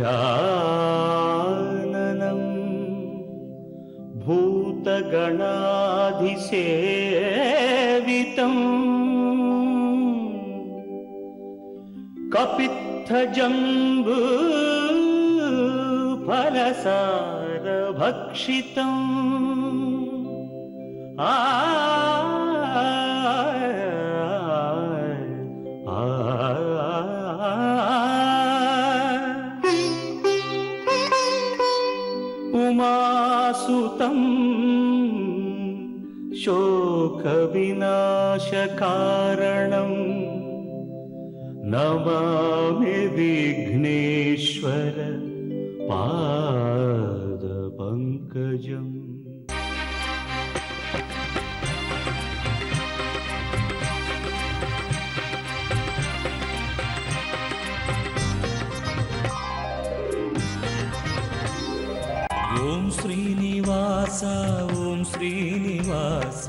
गजाननं भूतगणाधिसेवितं कपित्थजम्बू फलसारभक्षितम् उमासुतं शोकविनाशकारणं नमामि विघ्नेश्वर पादपङ्कजम्। ओम श्रीनिवास ओम श्रीनिवास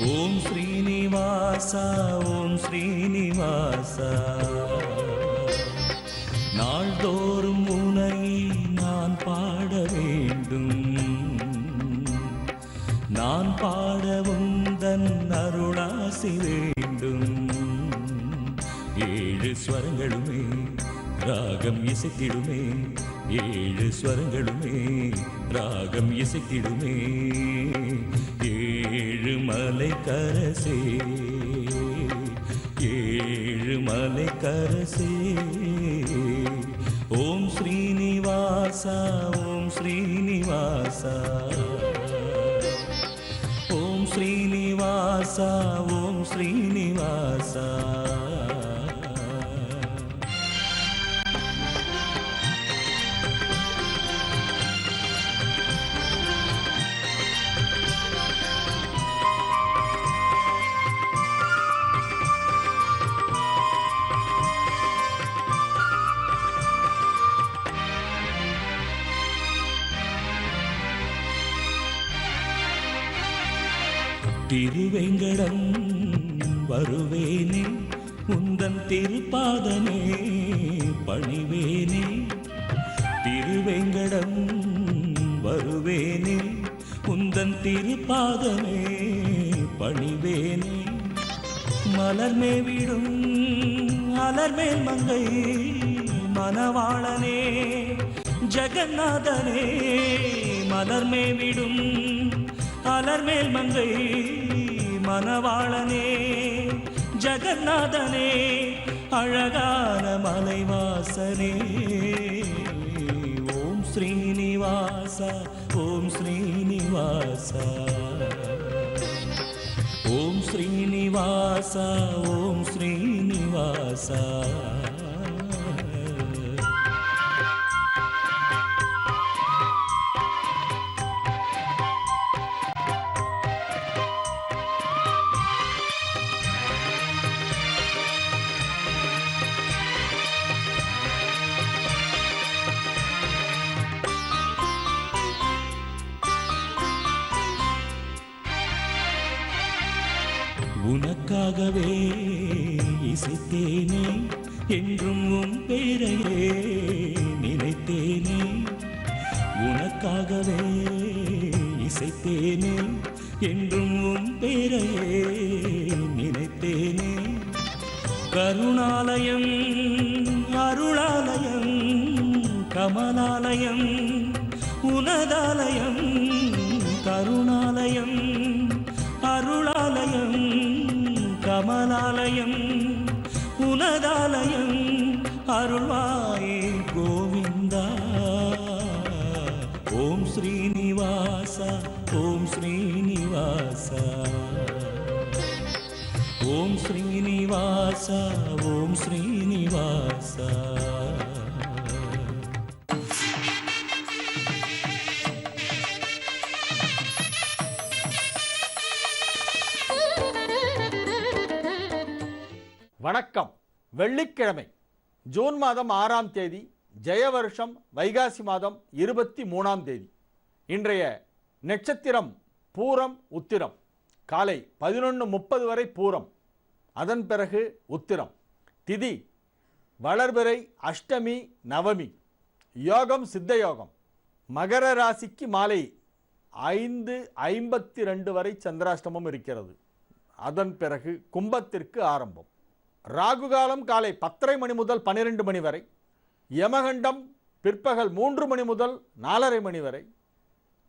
ओम श्रीनिवास ओम श्रीनिवास நாள்தோறும் உனை நான் பாட வேண்டும் நான் பாடவும் தன் அருளாசி வேண்டும் ஏழு ஸ்வரங்களுமே ராகம் இசைத்திடுமே ஏழு ஸ்வரங்களுமே ராகம் இசைத்திடுமே ஏழு மலை கரசே ஏழு மலை கரசே ஓம் ஸ்ரீனிவாசா ஓம் ஸ்ரீனிவாசா ஓம் ஸ்ரீனிவாசா ஓம் ஸ்ரீனிவாசா திருவேங்கடம் வருவேனே உந்தன் திருப்பாதமே பணிவேனே திருவேங்கடம் வருவேனே உந்தன் திருப்பாதமே பணிவேனே மலர்மே விடும் அலர்மேல் மங்கை மணவாளனே ஜெகநாதனே மலர்மே விடும் அலர்மேல் மங்கை மணவாளனே ஜெகநாதனே அழகான மலைவாசனே ஓம் ஸ்ரீனிவாச ஓம் ஸ்ரீனிவாச ஓம் ஸ்ரீனிவாச ஓம் ஸ்ரீனிவாச உனக்காகவே இசைத்தேனே என்றும் உன் பேரையே நினைத்தேனே உனக்காகவே இசைத்தேனே என்றும் உன் பேரையே நினைத்தேனே கருணாலயம் அருளாலயம் கமலாலயம் உனதாலயம் கருணாலயம் அருளாலயம் கமலாலயம் உனதாலயம் அருள்வாயே கோவிந்தா ஓம் ஸ்ரீனிவாச ஓம் ஸ்ரீனிவாச ஓம் ஸ்ரீனிவாச ஓம் ஸ்ரீனிவாச வணக்கம். வெள்ளிக்கிழமை ஜூன் மாதம் 6ஆம் தேதி ஜெயவருஷம் வைகாசி மாதம் 23ஆம் தேதி. இன்றைய நட்சத்திரம் பூரம் உத்திரம். காலை 11:30 வரை பூரம், அதன் பிறகு உத்திரம். திதி வளர்பிறை அஷ்டமி நவமி. யோகம் சித்த யோகம். மகர ராசிக்கு மாலை 5:52 வரை சந்திராஷ்டமம் இருக்கிறது. அதன் பிறகு கும்பத்திற்கு ஆரம்பம். ராகுகாலம் காலை 10:30 மணி முதல் 12 மணி வரை. யமகண்டம் பிற்பகல் 3 மணி முதல் 4:30 மணி வரை.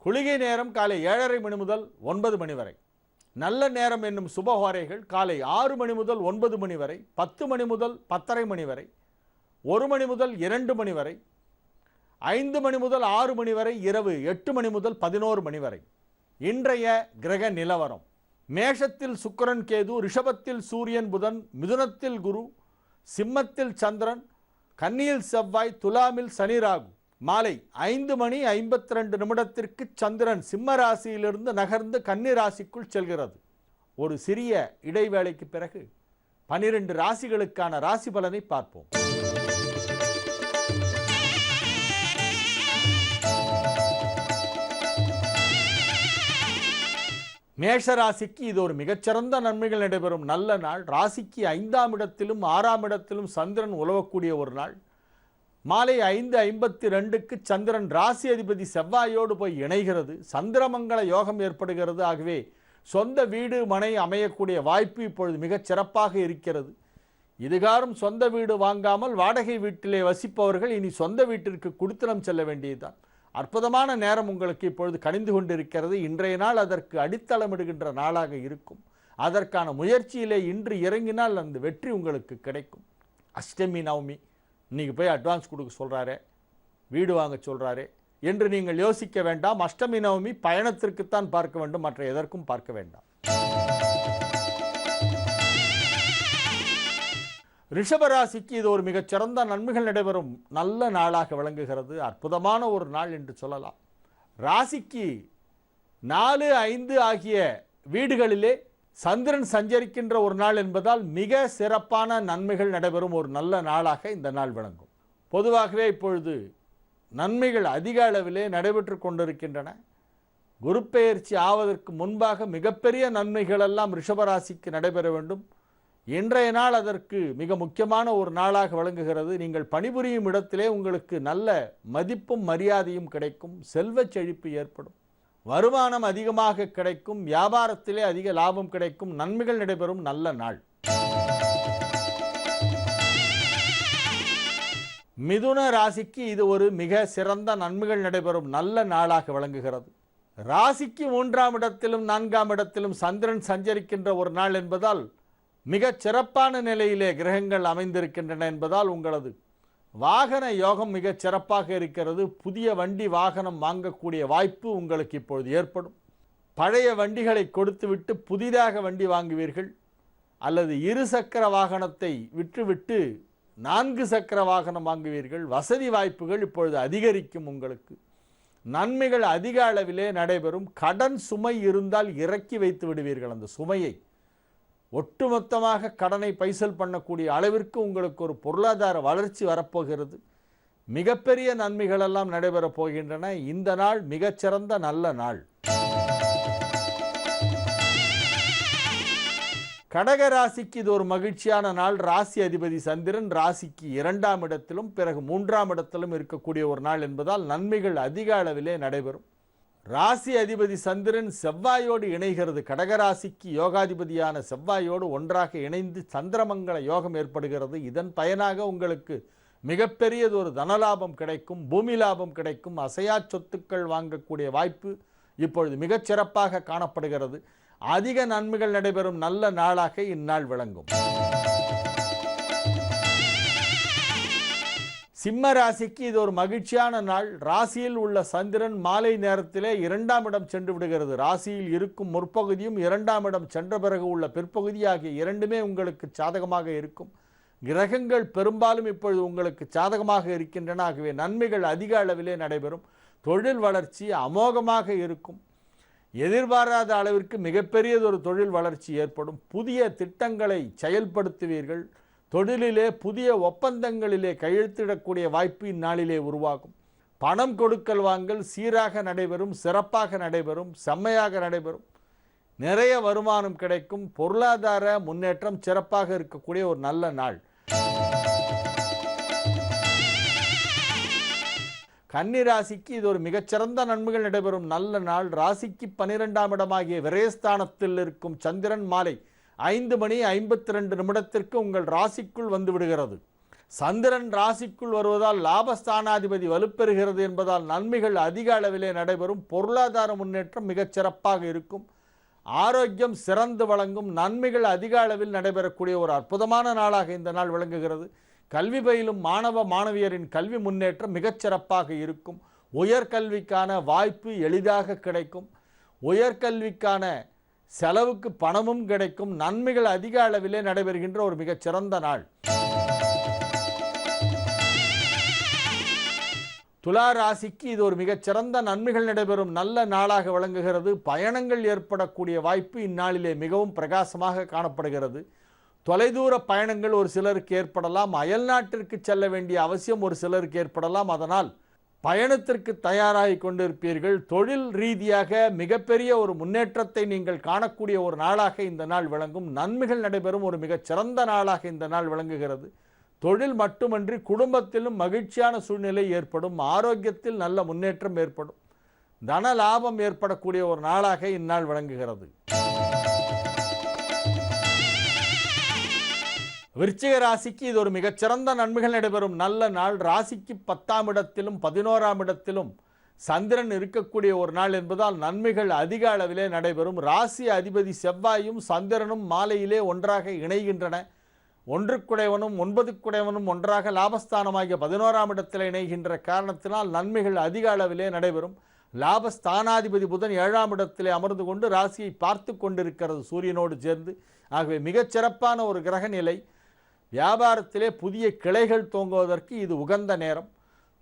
குளிகை நேரம் காலை 7:30 மணி முதல் 9 மணி வரை. நல்ல நேரம் என்னும் சுபஹோரைகள் காலை 6 மணி முதல் 9 மணி வரை, 10 மணி முதல் 10:30 மணி வரை, 1 மணி முதல் 2 மணி வரை, 5 மணி முதல் 6 மணி வரை, இரவு 8 மணி முதல் 11 மணி வரை. இன்றைய கிரக நிலவரம்: மேஷத்தில் சுக்கிரன் கேது, ரிஷபத்தில் சூரியன் புதன், மிதுனத்தில் குரு, சிம்மத்தில் சந்திரன், கன்னியில் செவ்வாய், துலாமில் சனி ராகு. மாலை 5:52 சந்திரன் சிம்ம ராசியிலிருந்து நகர்ந்து கன்னி ராசிக்குள் செல்கிறது. ஒரு சிறிய இடைவேளைக்கு பிறகு 12 ராசிகளுக்கான ராசி பலனை பார்ப்போம். மேஷ ராசிக்கு இது ஒரு மிகச்சிறந்த நன்மைகள் நடைபெறும் நல்ல நாள். ராசிக்கு 5ஆம் இடத்திலும் 6ஆம் இடத்திலும் சந்திரன் உலவக்கூடிய ஒரு நாள். மாலை 5:52 சந்திரன் ராசி அதிபதி செவ்வாயோடு போய் இணைகிறது. சந்திரமங்கல யோகம் ஏற்படுகிறது. ஆகவே சொந்த வீடு மனை அமையக்கூடிய வாய்ப்பு இப்பொழுது மிகச் சிறப்பாக இருக்கிறது. இதுகாரும் சொந்த வீடு வாங்காமல் வாடகை வீட்டிலே வசிப்பவர்கள் இனி சொந்த வீட்டிற்கு குடித்தனம் செல்ல வேண்டியதுதான். அற்புதமான நேரம் உங்களுக்கு இப்பொழுது கணிந்து கொண்டிருக்கிறது. இன்றைய நாள் அதற்கு அடித்தளமிடுகின்ற நாளாக இருக்கும். அதற்கான முயற்சியிலே இன்று இறங்கினால் அந்த வெற்றி உங்களுக்கு கிடைக்கும். அஷ்டமி நவமி இன்றைக்கி போய் அட்வான்ஸ் கொடுக்க சொல்கிறாரே, வீடு வாங்க சொல்கிறாரே என்று நீங்கள் யோசிக்க வேண்டாம். அஷ்டமி நவமி பயணத்திற்குத்தான் பார்க்க வேண்டும், மற்ற எதற்கும் பார்க்க வேண்டாம். ரிஷபராசிக்கு இது ஒரு மிகச்சிறந்த நன்மைகள் நடைபெறும் நல்ல நாளாக விளங்குகிறது. அற்புதமான ஒரு நாள் என்று சொல்லலாம். ராசிக்கு 4, 5 ஆகிய வீடுகளிலே சந்திரன் சஞ்சரிக்கின்ற ஒரு நாள் என்பதால் மிக சிறப்பான நன்மைகள் நடைபெறும் ஒரு நல்ல நாளாக இந்த நாள் விளங்கும். பொதுவாகவே இப்பொழுது நன்மைகள் அதிக அளவிலே நடைபெற்று கொண்டிருக்கின்றன. குரு பெயர்ச்சி ஆவதற்கு முன்பாக மிகப்பெரிய நன்மைகள் எல்லாம் ரிஷபராசிக்கு நடைபெற வேண்டும். இன்றைய நாள் அதற்கு மிக முக்கியமான ஒரு நாளாக விளங்குகிறது. நீங்கள் பணிபுரியும் இடத்திலே உங்களுக்கு நல்ல மதிப்பும் மரியாதையும் கிடைக்கும். செல்வச் செழிப்பு ஏற்படும். வருமானம் அதிகமாக கிடைக்கும். வியாபாரத்திலே அதிக லாபம் கிடைக்கும். நன்மைகள் நடைபெறும் நல்ல நாள். மிதுன ராசிக்கு இது ஒரு மிக சிறந்த நன்மைகள் நடைபெறும் நல்ல நாளாக விளங்குகிறது. ராசிக்கு 3ஆம் இடத்திலும் 4ஆம் இடத்திலும் சந்திரன் சஞ்சரிக்கின்ற ஒரு நாள் என்பதால் மிகச் சிறப்பான நிலையிலே கிரகங்கள் அமைந்திருக்கின்றன என்பதால் உங்களது வாகன யோகம் மிகச் சிறப்பாக இருக்கிறது. புதிய வண்டி வாகனம் வாங்கக்கூடிய வாய்ப்பு உங்களுக்கு இப்பொழுது ஏற்படும். பழைய வண்டிகளை கொடுத்துவிட்டு புதிதாக வண்டி வாங்குவீர்கள். அல்லது 2 சக்கர வாகனத்தை விற்றுவிட்டு 4 சக்கர வாகனம் வாங்குவீர்கள். வசதி வாய்ப்புகள் இப்பொழுது அதிகரிக்கும். உங்களுக்கு நன்மைகள் அதிக அளவிலே நடைபெறும். கடன் சுமை இருந்தால் இறக்கி வைத்து விடுவீர்கள். அந்த சுமையை ஒட்டுமொத்தமாக கடனை பைசல் பண்ணக்கூடிய அளவிற்கு உங்களுக்கு ஒரு பொருளாதார வளர்ச்சி வரப்போகிறது. மிகப்பெரிய நன்மைகள் எல்லாம் நடைபெறப் போகின்றன. இந்த நாள் மிகச்சிறந்த நல்ல நாள். கடக ராசிக்கு இது ஒரு மகிழ்ச்சியான நாள். ராசி அதிபதி சந்திரன் ராசிக்கு 2ஆம் இடத்திலும் பிறகு 3ஆம் இடத்திலும் இருக்கக்கூடிய ஒரு நாள் என்பதால் நன்மைகள் அதிக அளவிலே நடைபெறும். ராசி அதிபதி சந்திரன் செவ்வாயோடு இணைகிறது. கடகராசிக்கு யோகாதிபதியான செவ்வாயோடு ஒன்றாக இணைந்து சந்திரமங்கல யோகம் ஏற்படுகிறது. இதன் பயனாக உங்களுக்கு மிகப்பெரியது ஒரு தனலாபம் கிடைக்கும். பூமி லாபம் கிடைக்கும். அசையா சொத்துக்கள் வாங்கக்கூடிய வாய்ப்பு இப்பொழுது மிகச் சிறப்பாக காணப்படுகிறது. அதிக நன்மைகள் நடைபெறும் நல்ல நாளாக இந்நாள் விளங்கும். சிம்ம ராசிக்கு இது ஒரு மகிழ்ச்சியான நாள். ராசியில் உள்ள சந்திரன் மாலை நேரத்திலே 2ஆம் இடம் சென்று விடுகிறது. ராசியில் இருக்கும் முற்பகுதியும் 2ஆம் இடம் சென்ற பிறகு உள்ள பிற்பகுதி ஆகிய இரண்டுமே உங்களுக்கு சாதகமாக இருக்கும். கிரகங்கள் பெரும்பாலும் இப்பொழுது உங்களுக்கு சாதகமாக இருக்கின்றன. ஆகவே நன்மைகள் அதிக அளவிலே நடைபெறும். தொழில் வளர்ச்சி அமோகமாக இருக்கும். எதிர்பாராத அளவிற்கு மிகப்பெரியதொரு தொழில் வளர்ச்சி ஏற்படும். புதிய திட்டங்களை செயல்படுத்துவீர்கள். தொழிலிலே புதிய ஒப்பந்தங்களிலே கையெழுத்திடக்கூடிய வாய்ப்பு இந்நாளிலே உருவாகும். பணம் கொடுக்கல் வாங்கல் சீராக நடைபெறும். சிறப்பாக நடைபெறும். செம்மையாக நடைபெறும். நிறைய வருமானம் கிடைக்கும். பொருளாதார முன்னேற்றம் சிறப்பாக இருக்கக்கூடிய ஒரு நல்ல நாள். கன்னி ராசிக்கு இது ஒரு மிகச்சிறந்த நன்மைகள் நடைபெறும் நல்ல நாள். ராசிக்கு 12ஆம் இடமாகிய விரயஸ்தானத்தில் இருக்கும் சந்திரன் மாலை 5:52 உங்கள் ராசிக்குள் வந்து விடுகிறது. சந்திரன் ராசிக்குள் வருவதால் லாபஸ்தானாதிபதி வலுப்பெறுகிறது என்பதால் நன்மைகள் அதிக அளவிலே நடைபெறும். பொருளாதார முன்னேற்றம் மிகச் சிறப்பாக இருக்கும். ஆரோக்கியம் சிறந்து வழங்கும். நன்மைகள் அதிக அளவில் நடைபெறக்கூடிய ஒரு அற்புதமான நாளாக இந்த நாள் விளங்குகிறது. கல்வி பயிலும் மாணவ மாணவியரின் கல்வி முன்னேற்றம் மிகச் சிறப்பாக இருக்கும். உயர்கல்விக்கான வாய்ப்பு எளிதாக கிடைக்கும். உயர்கல்விக்கான செலவுக்கு பணமும் கிடைக்கும். நன்மைகள் அதிக அளவிலே நடைபெறுகின்ற ஒரு மிகச்சிறந்த நாள். துலா ராசிக்கு இது ஒரு மிகச்சிறந்த நன்மைகள் நடைபெறும் நல்ல நாளாக விளங்குகிறது. பயணங்கள் ஏற்படக்கூடிய வாய்ப்பு இந்நாளிலே மிகவும் பிரகாசமாக காணப்படுகிறது. தொலைதூர பயணங்கள் ஒரு சிலருக்கு ஏற்படலாம். அயல்நாட்டிற்கு செல்ல வேண்டிய அவசியம் ஒரு சிலருக்கு ஏற்படலாம். அதனால் பயணத்திற்கு தயாராகி கொண்டிருப்பீர்கள். தொழில் ரீதியாக மிகப்பெரிய ஒரு முன்னேற்றத்தை நீங்கள் காணக்கூடிய ஒரு நாளாக இந்த நாள் விளங்கும். நன்மைகள் நடைபெறும் ஒரு மிகச்சிறந்த நாளாக இந்த நாள் விளங்குகிறது. தொழில் மட்டுமன்றி குடும்பத்திலும் மகிழ்ச்சியான சூழ்நிலை ஏற்படும். ஆரோக்கியத்தில் நல்ல முன்னேற்றம் ஏற்படும். தன லாபம் ஏற்படக்கூடிய ஒரு நாளாக இந்நாள் விளங்குகிறது. விருச்சிக ராசிக்கு இது ஒரு மிகச்சிறந்த நன்மைகள் நடைபெறும் நல்ல நாள். ராசிக்கு 10ஆம் இடத்திலும் 11ஆம் இடத்திலும் சந்திரன் இருக்கக்கூடிய ஒரு நாள் என்பதால் நன்மைகள் அதிக அளவிலே நடைபெறும். ராசி அதிபதி செவ்வாயும் சந்திரனும் மாலையிலே ஒன்றாக இணைகின்றன. 1க்குடையவனும் 9க்குடையவனும் ஒன்றாக லாபஸ்தானமாகிய 11ஆம் இடத்தில் இணைகின்ற காரணத்தினால் நன்மைகள் அதிக அளவிலே நடைபெறும். லாபஸ்தானாதிபதி புதன் 7ஆம் இடத்திலே அமர்ந்து கொண்டு ராசியை பார்த்து கொண்டிருக்கிறது சூரியனோடு சேர்ந்து. ஆகவே மிகச்சிறப்பான ஒரு கிரக நிலை. வியாபாரத்திலே புதிய கிளைகள் தோங்குவதற்கு இது உகந்த நேரம்.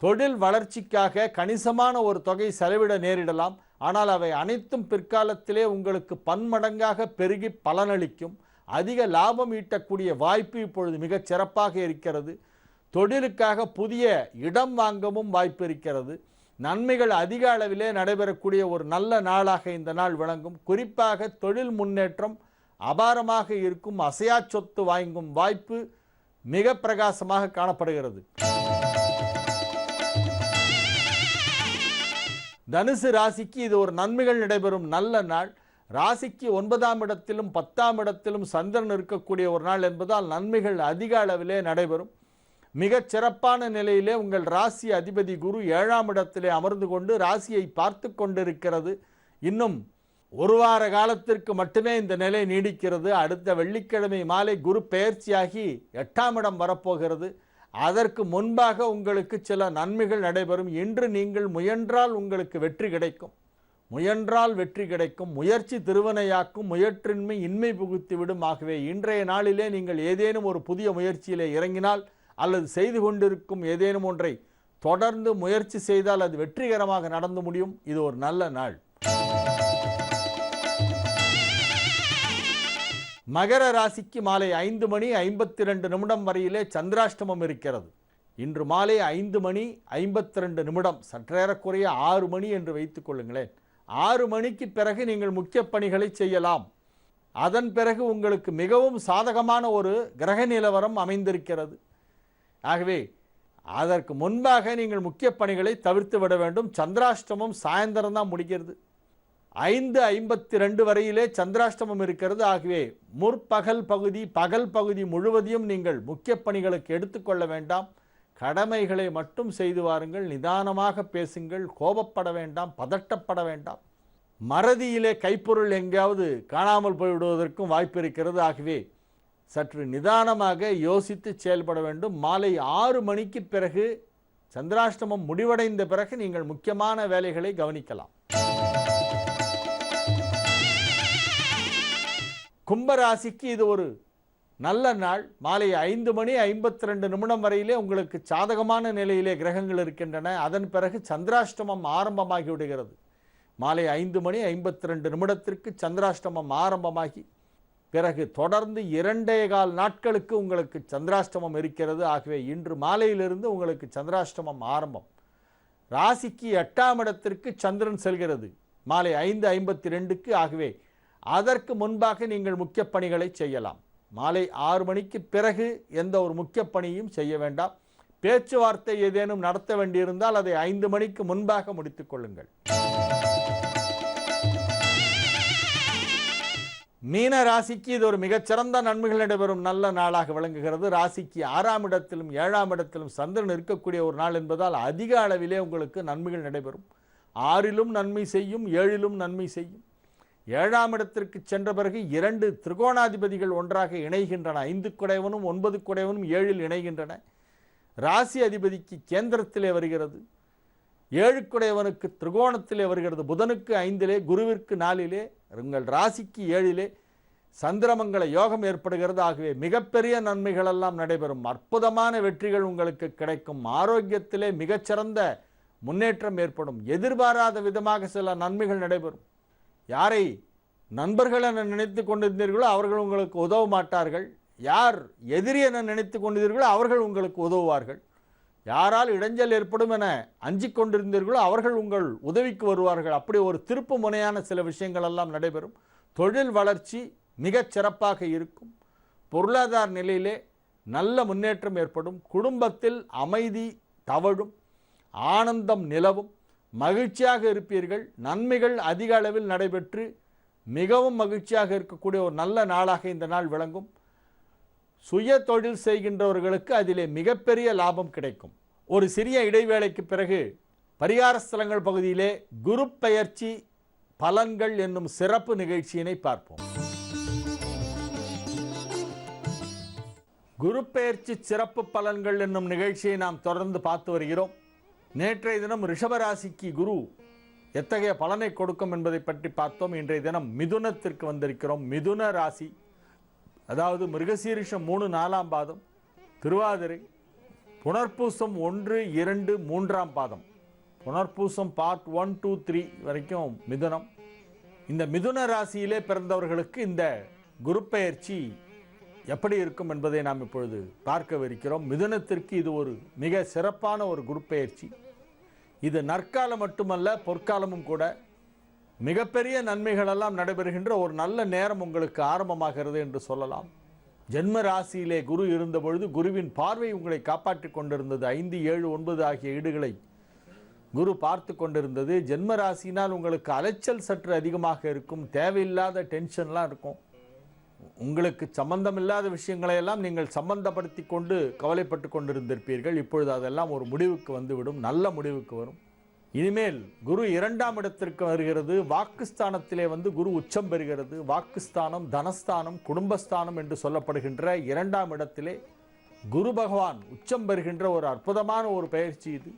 தொழில் வளர்ச்சிக்காக கணிசமான ஒரு தொகை செலவிட நேரிடலாம். ஆனால் அவை அனைத்தும் பிற்காலத்திலே உங்களுக்கு பன்மடங்காக பெருகி பலனளிக்கும். அதிக லாபம் ஈட்டக்கூடிய வாய்ப்பு இப்பொழுது மிகச் சிறப்பாக இருக்கிறது. தொழிலுக்காக புதிய இடம் வாங்கவும் வாய்ப்பு இருக்கிறது. நன்மைகள் அதிக அளவிலே நடைபெறக்கூடிய ஒரு நல்ல நாளாக இந்த நாள் விளங்கும். குறிப்பாக தொழில் முன்னேற்றம் அபாரமாக இருக்கும். அசையா சொத்து வாங்கும் வாய்ப்பு மிக பிரகாசமாக காணப்படுகிறது. தனுசு ராசிக்கு இது ஒரு நன்மைகள் நடைபெறும் நல்ல நாள். ராசிக்கு 9ஆம் இடத்திலும் 10ஆம் இடத்திலும் சந்திரன் இருக்கக்கூடிய ஒரு நாள் என்பதால் நன்மைகள் அதிக அளவிலே நடைபெறும். மிகச் சிறப்பான நிலையிலே உங்கள் ராசி அதிபதி குரு 7ஆம் இடத்திலே அமர்ந்து கொண்டு ராசியை பார்த்து கொண்டிருக்கிறது. இன்னும் ஒரு வார காலத்திற்கு மட்டுமே இந்த நிலை நீடிக்கிறது. அடுத்த வெள்ளிக்கிழமை மாலை குரு பெயர்ச்சியாகி 8ஆம் இடம் வரப்போகிறது. அதற்கு முன்பாக உங்களுக்கு சில நன்மைகள் நடைபெறும். இன்று நீங்கள் முயன்றால் உங்களுக்கு வெற்றி கிடைக்கும். முயன்றால் வெற்றி கிடைக்கும். முயற்சி திருவினையாக்கும். முயற்றின்மை இன்மை புகுத்திவிடும். ஆகவே இன்றைய நாளிலே நீங்கள் ஏதேனும் ஒரு புதிய முயற்சியிலே இறங்கினால் அல்லது செய்து கொண்டிருக்கும் ஏதேனும் ஒன்றை தொடர்ந்து முயற்சி செய்தால் அது வெற்றிகரமாக நடந்து முடியும். இது ஒரு நல்ல நாள். மகர ராசிக்கு மாலை 5:52 வரையிலே சந்திராஷ்டமம் இருக்கிறது. இன்று மாலை 5:52 சற்றேறக்குறைய 6 மணி என்று வைத்துக் கொள்ளுங்களேன். 6 மணிக்கு பிறகு நீங்கள் முக்கிய பணிகளை செய்யலாம். அதன் பிறகு உங்களுக்கு மிகவும் சாதகமான ஒரு கிரக நிலவரம் அமைந்திருக்கிறது. ஆகவே அதற்கு முன்பாக நீங்கள் முக்கிய பணிகளை தவிர்த்து விட வேண்டும். சந்திராஷ்டமம் சாயந்தரம் தான் முடிக்கிறது. 5:52 வரையிலே சந்திராஷ்டமம் இருக்கிறது. ஆகவே முற்பகல் பகுதி பகல் பகுதி முழுவதையும் நீங்கள் முக்கிய பணிகளுக்கு எடுத்துக்கொள்ள வேண்டாம். கடமைகளை மட்டும் செய்து வாருங்கள். நிதானமாக பேசுங்கள். கோபப்பட வேண்டாம். பதட்டப்பட வேண்டாம். மறதியிலே கைப்பொருள் எங்கேயாவது காணாமல் போய்விடுவதற்கும் வாய்ப்பு இருக்கிறது. ஆகவே சற்று நிதானமாக யோசித்து செயல்பட வேண்டும். மாலை 6 மணிக்கு பிறகு சந்திராஷ்டமம் முடிவடைந்த பிறகு நீங்கள் முக்கியமான வேலைகளை கவனிக்கலாம். கும்பராசிக்கு இது ஒரு நல்ல நாள். மாலை 5:52 வரையிலே உங்களுக்கு சாதகமான நிலையிலே கிரகங்கள் இருக்கின்றன. அதன் பிறகு சந்திராஷ்டமம் ஆரம்பமாகி விடுகிறது. மாலை 5:52 சந்திராஷ்டமம் ஆரம்பமாகி பிறகு தொடர்ந்து 2.25 நாட்களுக்கு உங்களுக்கு சந்திராஷ்டமம் இருக்கிறது. ஆகவே இன்று மாலையிலிருந்து உங்களுக்கு சந்திராஷ்டமம் ஆரம்பம். ராசிக்கு 8ஆம் இடத்திற்கு சந்திரன் செல்கிறது மாலை 5:52. ஆகவே அதற்கு முன்பாக நீங்கள் முக்கிய பணிகளை செய்யலாம். மாலை 6 மணிக்கு பிறகு எந்த ஒரு முக்கிய பணியும் செய்ய வேண்டாம். பேச்சுவார்த்தை ஏதேனும் நடத்த வேண்டியிருந்தால் அதை 5 மணிக்கு முன்பாக முடித்துக் கொள்ளுங்கள். மீன ராசிக்கு இது ஒரு மிகச்சிறந்த நன்மைகள் நடைபெறும் நல்ல நாளாக விளங்குகிறது. ராசிக்கு 6ஆம் இடத்திலும் 7ஆம் இடத்திலும் சந்திரன் இருக்கக்கூடிய ஒரு நாள் என்பதால் அதிக அளவிலே உங்களுக்கு நன்மைகள் நடைபெறும். 6லும் நன்மை செய்யும், 7லும் நன்மை செய்யும். 7ஆம் இடத்திற்கு சென்ற பிறகு 2 திரிகோணாதிபதிகள் ஒன்றாக இணைகின்றன. 5 குடையவனும் 9 குடையவனும் 7இல் இணைகின்றன. ராசி அதிபதிக்கு கேந்திரத்திலே வருகிறது, 7 குடையவனுக்கு திரிகோணத்திலே வருகிறது. புதனுக்கு 5லே, குருவிற்கு 4லே, உங்கள் ராசிக்கு 7லே சந்திரமங்கல யோகம் ஏற்படுகிறது. ஆகவே மிகப்பெரிய நன்மைகள் எல்லாம் நடைபெறும். அற்புதமான வெற்றிகள் உங்களுக்கு கிடைக்கும். ஆரோக்கியத்திலே மிகச்சிறந்த முன்னேற்றம் ஏற்படும். எதிர்பாராத விதமாக சில நன்மைகள் நடைபெறும். யாரை நண்பர்கள் என நினைத்து கொண்டிருந்தீர்களோ அவர்கள் உங்களுக்கு உதவ மாட்டார்கள். யார் எதிரி என நினைத்து கொண்டிருந்தீர்களோ அவர்கள் உங்களுக்கு உதவுவார்கள். யாரால் இடைஞ்சல் ஏற்படும் என அஞ்சிக் கொண்டிருந்தீர்களோ அவர்கள் உங்கள் உதவிக்கு வருவார்கள். அப்படி ஒரு திருப்பு முனையான சில விஷயங்கள் எல்லாம் நடைபெறும். தொழில் வளர்ச்சி மிகச் சிறப்பாக இருக்கும். பொருளாதார நிலையிலே நல்ல முன்னேற்றம் ஏற்படும். குடும்பத்தில் அமைதி தவழும், ஆனந்தம் நிலவும், மகிழ்ச்சியாக இருப்பீர்கள். நன்மைகள் அதிக அளவில் நடைபெற்று மிகவும் மகிழ்ச்சியாக இருக்கக்கூடிய ஒரு நல்ல நாளாக இந்த நாள் விளங்கும். சுய தொழில் செய்கின்றவர்களுக்கு அதிலே மிகப்பெரிய லாபம் கிடைக்கும். ஒரு சிறிய இடைவேளைக்கு பிறகு பரிகார ஸ்தலங்கள் பகுதியிலே குரு பெயர்ச்சி பலன்கள் என்னும் சிறப்பு நிகழ்ச்சியினை பார்ப்போம். குரு பெயர்ச்சி சிறப்பு பலன்கள் என்னும் நிகழ்ச்சியை நாம் தொடர்ந்து பார்த்து வருகிறோம். நேற்றைய தினம் ரிஷபராசிக்கு குரு எத்தகைய பலனை கொடுக்கும் என்பதை பற்றி பார்த்தோம். இன்றைய தினம் மிதுனத்திற்கு வந்திருக்கிறோம். மிதுன ராசி, அதாவது மிருகசீரிஷம் 3, 4ஆம் பாதம், திருவாதிரை, புனர்பூசம் 1, 2, 3ஆம் பாதம், புனர்பூசம் பார்ட் 1, 2, 3 வரைக்கும் மிதுனம். இந்த மிதுன ராசியிலே பிறந்தவர்களுக்கு இந்த குரு பெயர்ச்சி எப்படி இருக்கும் என்பதை நாம் இப்பொழுது பார்க்கவிருக்கிறோம். மிதுனத்திற்கு இது ஒரு மிக சிறப்பான ஒரு குரு பெயர்ச்சி. இது நற்காலம் மட்டுமல்ல, பொற்காலமும் கூட. மிகப்பெரிய நன்மைகளெல்லாம் நடைபெறுகின்ற ஒரு நல்ல நேரம் உங்களுக்கு ஆரம்பமாகிறது என்று சொல்லலாம். ஜென்ம ராசியிலே குரு இருந்த பொழுது குருவின் பார்வை உங்களை காப்பாற்றி கொண்டிருந்தது. 5, 7, 9 ஆகிய ஈடுகளை குரு பார்த்து கொண்டிருந்தது. ஜென்ம ராசினால் உங்களுக்கு அலைச்சல் சற்று அதிகமாக இருக்கும். தேவையில்லாத டென்ஷன்லாம் இருக்கும். உங்களுக்கு சம்பந்தமில்லாத விஷயங்களை எல்லாம் நீங்கள் சம்பந்தப்படுத்தி கொண்டு கவலைப்பட்டு கொண்டிருந்திருப்பீர்கள். இப்பொழுது அதெல்லாம் ஒரு முடிவுக்கு வந்துவிடும், நல்ல முடிவுக்கு வரும். இனிமேல் குரு 2ஆம் இடத்திற்கு வருகிறது. வாக்குஸ்தானத்திலே வந்து குரு உச்சம் பெறுகிறது. வாக்குஸ்தானம், தனஸ்தானம், குடும்பஸ்தானம் என்று சொல்லப்படுகின்ற 2ஆம் இடத்திலே குரு பகவான் உச்சம் பெறுகின்ற ஒரு அற்புதமான ஒரு பயிற்சி இது.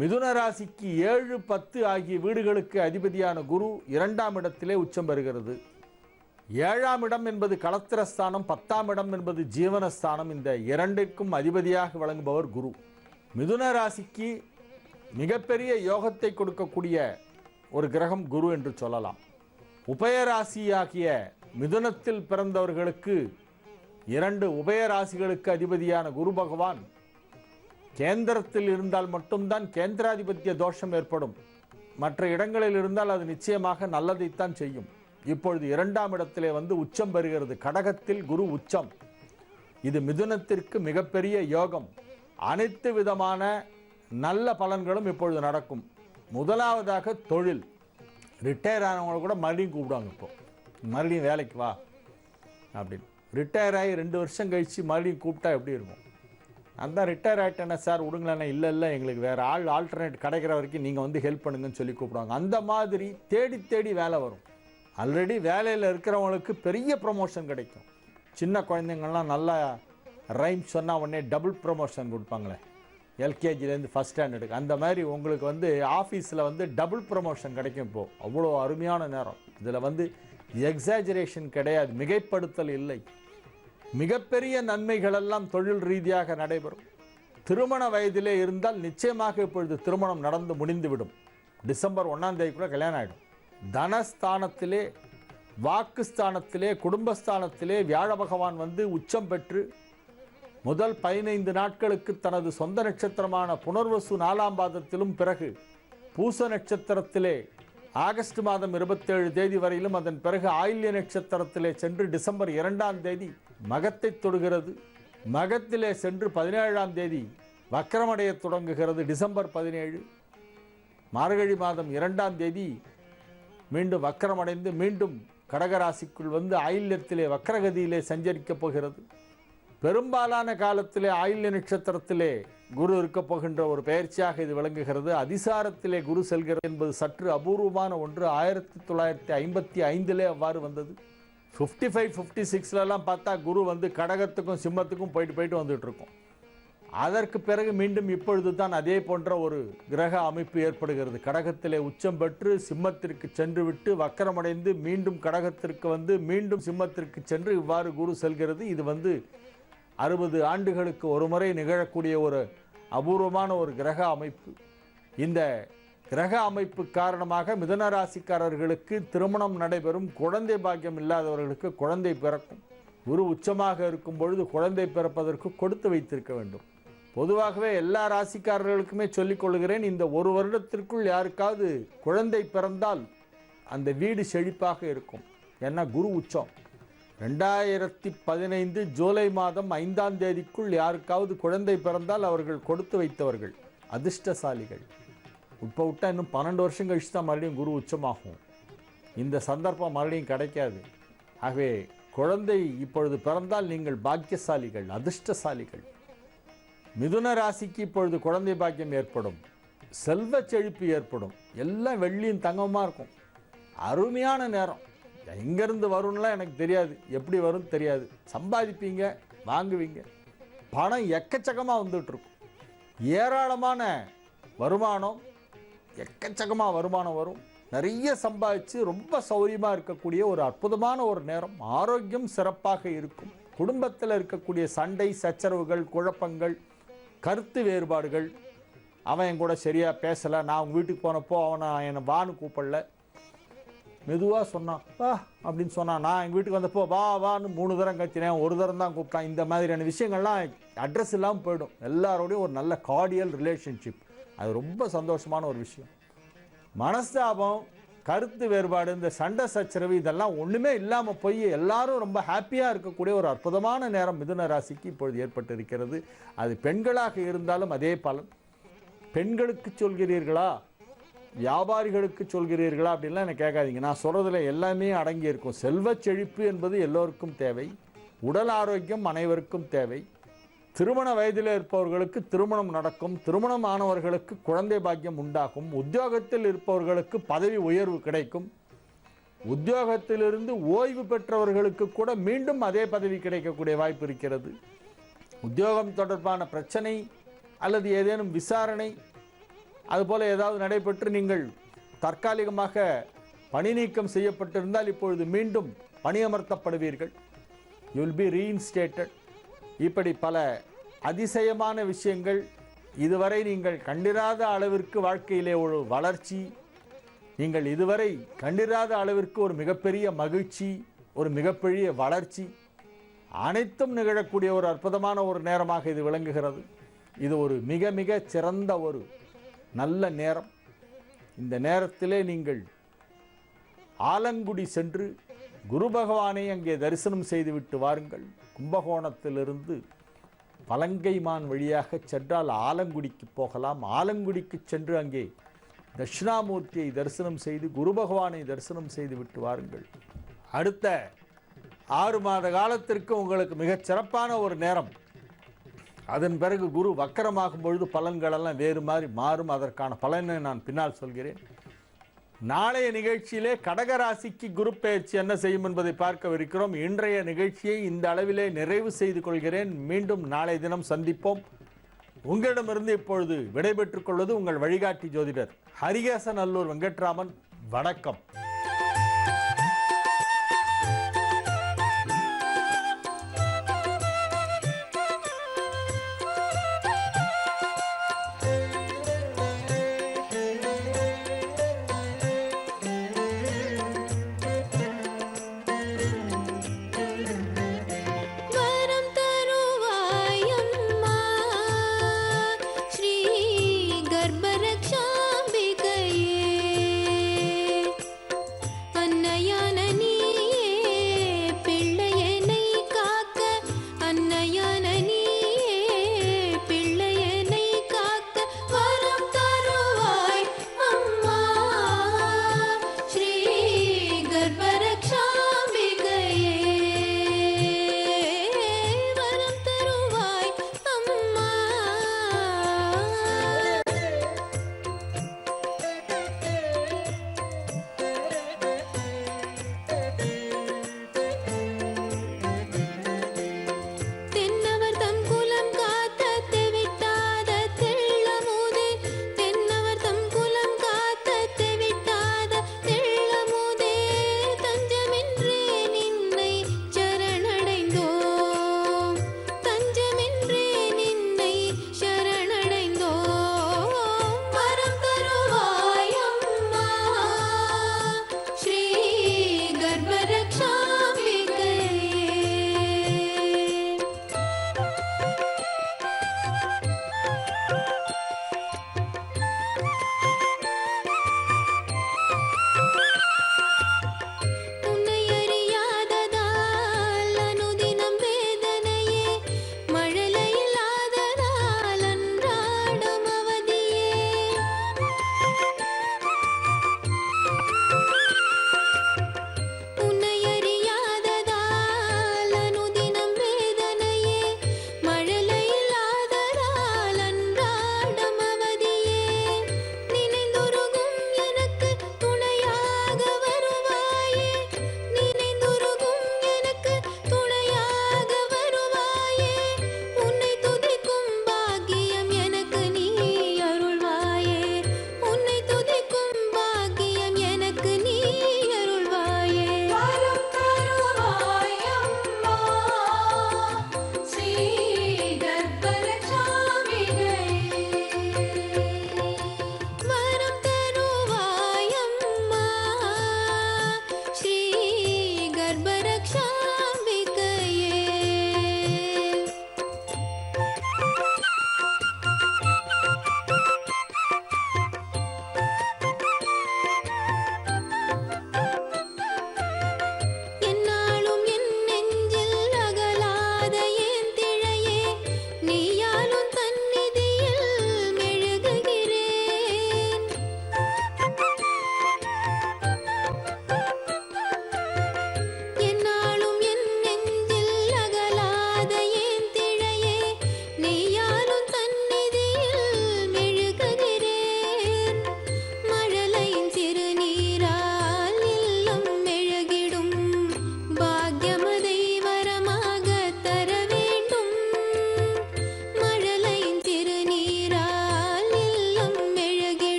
மிதுன ராசிக்கு 7, 10 ஆகிய வீடுகளுக்கு அதிபதியான குரு 2ஆம் இடத்திலே உச்சம் பெறுகிறது. 7ஆம் இடம் என்பது களத்திரஸ்தானம், 10ஆம் இடம் என்பது ஜீவனஸ்தானம். இந்த இரண்டிற்கும் அதிபதியாக விளங்குபவர் குரு. மிதுன ராசிக்கு மிகப்பெரிய யோகத்தை கொடுக்கக்கூடிய ஒரு கிரகம் குரு என்று சொல்லலாம். உபயராசியாகிய மிதுனத்தில் பிறந்தவர்களுக்கு 2 உபயராசிகளுக்கு அதிபதியான குரு பகவான் கேந்திரத்தில் இருந்தால் மட்டும்தான் கேந்திராதிபத்திய தோஷம் ஏற்படும். மற்ற இடங்களில் இருந்தால் அது நிச்சயமாக நல்லதைத்தான் செய்யும். இப்பொழுது 2ஆம் இடத்திலே வந்து உச்சம் பெறுகிறது. கடகத்தில் குரு உச்சம். இது மிதுனத்திற்கு மிகப்பெரிய யோகம். அனைத்து விதமான நல்ல பலன்களும் இப்பொழுது நடக்கும். முதலாவதாக தொழில். ரிட்டையர் ஆனவங்களை கூட மறுபடியும் கூப்பிடுவாங்க. இப்போ மறுபடியும் வேலைக்கு வா அப்படின்னு. ரிட்டையர் ஆகி 2 வருஷம் கழித்து மறுபடியும் கூப்பிட்டா எப்படி இருக்கும்? அதான் ரிட்டையர் ஆகிட்டேன்னா சார் விடுங்களேன்னா, இல்லை எங்களுக்கு வேறு ஆல்டர்னேட் கிடைக்கிற வரைக்கும் நீங்கள் வந்து ஹெல்ப் பண்ணுங்கன்னு சொல்லி கூப்பிடுவாங்க. அந்த மாதிரி தேடி தேடி வேலை வரும். ஆல்ரெடி வேலையில் இருக்கிறவங்களுக்கு பெரிய ப்ரொமோஷன் கிடைக்கும். சின்ன குழந்தைங்கள்லாம் நல்லா ரைம் சொன்னால் உடனே டபுள் ப்ரொமோஷன் கொடுப்பாங்களே, எல்கேஜிலேருந்து ஃபஸ்ட் ஸ்டாண்டர்டுக்கு. அந்த மாதிரி உங்களுக்கு வந்து ஆஃபீஸில் வந்து டபுள் ப்ரொமோஷன் கிடைக்கும். இப்போது அவ்வளோ அருமையான நேரம். இதில் வந்து எக்ஸாஜரேஷன் கிடையாது, மிகைப்படுத்தல் இல்லை. மிகப்பெரிய நன்மைகளெல்லாம் தொழில் ரீதியாக நடைபெறும். திருமண வயதிலே இருந்தால் நிச்சயமாக இப்பொழுது திருமணம் நடந்து முடிந்துவிடும். டிசம்பர் 1ஆம் தேதிக்குள்ளே கல்யாணம் ஆகிடும். தனஸ்தானத்திலே, வாக்குஸ்தானத்திலே, குடும்பஸ்தானத்திலே வியாழ பகவான் வந்து உச்சம் பெற்று முதல் 15 நாட்களுக்கு தனது சொந்த நட்சத்திரமான புனர்வசு 4ஆம் பாதத்திலும், பிறகு பூச நட்சத்திரத்திலே ஆகஸ்ட் மாதம் 27 தேதி வரையிலும், அதன் பிறகு ஆயில்ய நட்சத்திரத்திலே சென்று டிசம்பர் 2ஆம் தேதி மகத்தை தொடுகிறது. மகத்திலே சென்று 17ஆம் தேதி வக்கரமடைய தொடங்குகிறது டிசம்பர் 17. மார்கழி மாதம் 2ஆம் தேதி மீண்டும் வக்கரமடைந்து மீண்டும் கடகராசிக்குள் வந்து ஆயில்யத்திலே வக்கரகதியிலே சஞ்சரிக்கப் போகிறது. பெரும்பாலான காலத்திலே ஆயில்ய நட்சத்திரத்திலே குரு இருக்கப் போகின்ற ஒரு பயிற்சியாக இது விளங்குகிறது. அதிசாரத்திலே குரு செல்கிறது என்பது சற்று அபூர்வமான ஒன்று. 1955 அவ்வாறு வந்தது. 55, 56லலாம் பார்த்தா குரு வந்து கடகத்துக்கும் சிம்மத்துக்கும் போயிட்டு வந்துட்டு இருக்கும். அதற்கு பிறகு மீண்டும் இப்பொழுது தான் அதே போன்ற ஒரு கிரக அமைப்பு ஏற்படுகிறது. கடகத்திலே உச்சம் பெற்று சிம்மத்திற்கு சென்று விட்டு வக்கரமடைந்து மீண்டும் கடகத்திற்கு வந்து மீண்டும் சிம்மத்திற்கு சென்று இவ்வாறு குரு செல்கிறது. இது வந்து 60 ஆண்டுகளுக்கு ஒரு முறை நிகழக்கூடிய ஒரு அபூர்வமான ஒரு கிரக அமைப்பு. இந்த கிரக அமைப்பு காரணமாக மிதுன ராசிக்காரர்களுக்கு திருமணம் நடைபெறும். குழந்தை பாக்கியம் இல்லாதவர்களுக்கு குழந்தை பிறக்கும். குரு உச்சமாக இருக்கும் பொழுது குழந்தை பிறப்பதற்கு கொடுத்து வைத்திருக்க வேண்டும். பொதுவாகவே எல்லா ராசிக்காரர்களுக்குமே சொல்லிக் கொள்கிறேன், இந்த ஒரு வருடத்திற்குள் யாருக்காவது குழந்தை பிறந்தால் அந்த வீடு செழிப்பாக இருக்கும். ஏன்னா குரு உச்சம். 2015 ஜூலை மாதம் 5ஆம் தேதிக்குள் யாருக்காவது குழந்தை பிறந்தால் அவர்கள் கொடுத்து வைத்தவர்கள், அதிர்ஷ்டசாலிகள். இப்போ விட்டால் இன்னும் 12 வருஷம் கழிச்சு தான் மறுபடியும் குரு உச்சமாகும். இந்த சந்தர்ப்பம் மறுபடியும் கிடைக்காது. ஆகவே குழந்தை இப்பொழுது பிறந்தால் நீங்கள் பாக்கியசாலிகள், அதிர்ஷ்டசாலிகள். மிதுன ராசிக்கு இப்பொழுது குழந்தை பாக்கியம் ஏற்படும், செல்வ செழிப்பு ஏற்படும். எல்லாம் வெள்ளியும் தங்கமாக இருக்கும். அருமையான நேரம். எங்கேருந்து வரும்லாம் எனக்கு தெரியாது, எப்படி வரும் தெரியாது. சம்பாதிப்பீங்க, வாங்குவீங்க. பணம் எக்கச்சக்கமாக வந்துட்டுருக்கும். ஏராளமான வருமானம், எக்கச்சக்கமாக வருமானம் வரும். நிறைய சம்பாதிச்சு ரொம்ப சௌரியமாக இருக்கக்கூடிய ஒரு அற்புதமான ஒரு நேரம். ஆரோக்கியம் சிறப்பாக இருக்கும். குடும்பத்தில் இருக்கக்கூடிய சண்டை சச்சரவுகள், குழப்பங்கள், கருத்து வேறுபாடுகள், அவன் என் கூட சரியாக பேசலை, நான் அவங்க வீட்டுக்கு போனப்போ அவனை என்னை வான்னு கூப்பிடல, மெதுவாக சொன்னான் வா அப்படின்னு சொன்னான், நான் எங்கள் வீட்டுக்கு வந்தப்போ வா வான்னு 3 தரம் கத்தினேன், ஒரு தரம் தான் கூப்பிட்டான். இந்த மாதிரியான விஷயங்கள்லாம் அட்ரஸ் இல்லாமல் போயிடும். எல்லாரோடையும் ஒரு நல்ல கார்டியல் ரிலேஷன்ஷிப், அது ரொம்ப சந்தோஷமான ஒரு விஷயம். மனஸ்தாபம், கருத்து வேறுபாடு, இந்த சண்டை சச்சரவு இதெல்லாம் ஒன்றுமே இல்லாமல் போய் எல்லாரும் ரொம்ப ஹாப்பியாக இருக்கக்கூடிய ஒரு அற்புதமான நேரம் மிதுன ராசிக்கு இப்பொழுது ஏற்பட்டிருக்கிறது. அது பெண்களாக இருந்தாலும் அதே பலன். பெண்களுக்கு சொல்கிறீர்களா, வியாபாரிகளுக்கு சொல்கிறீர்களா அப்படின்லாம் எனக்கு கேட்காதீங்க. நான் சொல்கிறதுல எல்லாமே அடங்கி இருக்கும். செல்வ செழிப்பு என்பது எல்லோருக்கும் தேவை. உடல் ஆரோக்கியம் அனைவருக்கும் தேவை. திருமண வயதில் இருப்பவர்களுக்கு திருமணம் நடக்கும். திருமணம் ஆனவர்களுக்கு குழந்தை பாக்கியம் உண்டாகும். உத்தியோகத்தில் இருப்பவர்களுக்கு பதவி உயர்வு கிடைக்கும். உத்தியோகத்திலிருந்து ஓய்வு பெற்றவர்களுக்கு கூட மீண்டும் அதே பதவி கிடைக்கக்கூடிய வாய்ப்பு இருக்கிறது. உத்தியோகம் தொடர்பான பிரச்சனை அல்லது ஏதேனும் விசாரணை அதுபோல் ஏதாவது நடைபெற்று நீங்கள் தற்காலிகமாக பணி நீக்கம் செய்யப்பட்டிருந்தால் இப்பொழுது மீண்டும் பணியமர்த்தப்படுவீர்கள். You will be reinstated. இப்படி பல அதிசயமான விஷயங்கள், இதுவரை நீங்கள் கண்டிராத அளவிற்கு வாழ்க்கையிலே ஒரு வளர்ச்சி, நீங்கள் இதுவரை கண்டிராத அளவிற்கு ஒரு மிகப்பெரிய மகிழ்ச்சி, ஒரு மிகப்பெரிய வளர்ச்சி, அனைத்தும் நிகழக்கூடிய ஒரு அற்புதமான ஒரு நேரமாக இது விளங்குகிறது. இது ஒரு மிக மிக சிறந்த ஒரு நல்ல நேரம். இந்த நேரத்திலே நீங்கள் ஆலங்குடி சென்று குரு பகவானை அங்கே தரிசனம் செய்துவிட்டு வாருங்கள். கும்பகோணத்திலிருந்து பலங்கைமான் வழியாக சென்றால் ஆலங்குடிக்கு போகலாம். ஆலங்குடிக்கு சென்று அங்கே தட்சிணாமூர்த்தியை தரிசனம் செய்து குரு பகவானை தரிசனம் செய்து விட்டு வாருங்கள். அடுத்த 6 மாத காலத்திற்கு உங்களுக்கு மிகச் சிறப்பான ஒரு நேரம். அதன் பிறகு குரு வக்கரமாகும் பொழுது பலன்களெல்லாம் வேறு மாதிரி மாறும். அதற்கான பலனை நான் பின்னால் சொல்கிறேன். நாளைய நிகழ்ச்சியிலே கடகராசிக்கு குரு பெயர்ச்சி என்ன செய்யும் என்பதை பார்க்கவிருக்கிறோம். இன்றைய நிகழ்ச்சியை இந்த அளவிலே நிறைவு செய்து கொள்கிறேன். மீண்டும் நாளை தினம் சந்திப்போம். உங்களிடமிருந்து இப்பொழுது விடைபெற்றுக் கொள்வது உங்கள் வழிகாட்டி ஜோதிடர் ஹரிகேசநல்லூர் வெங்கட்ராமன். வணக்கம்.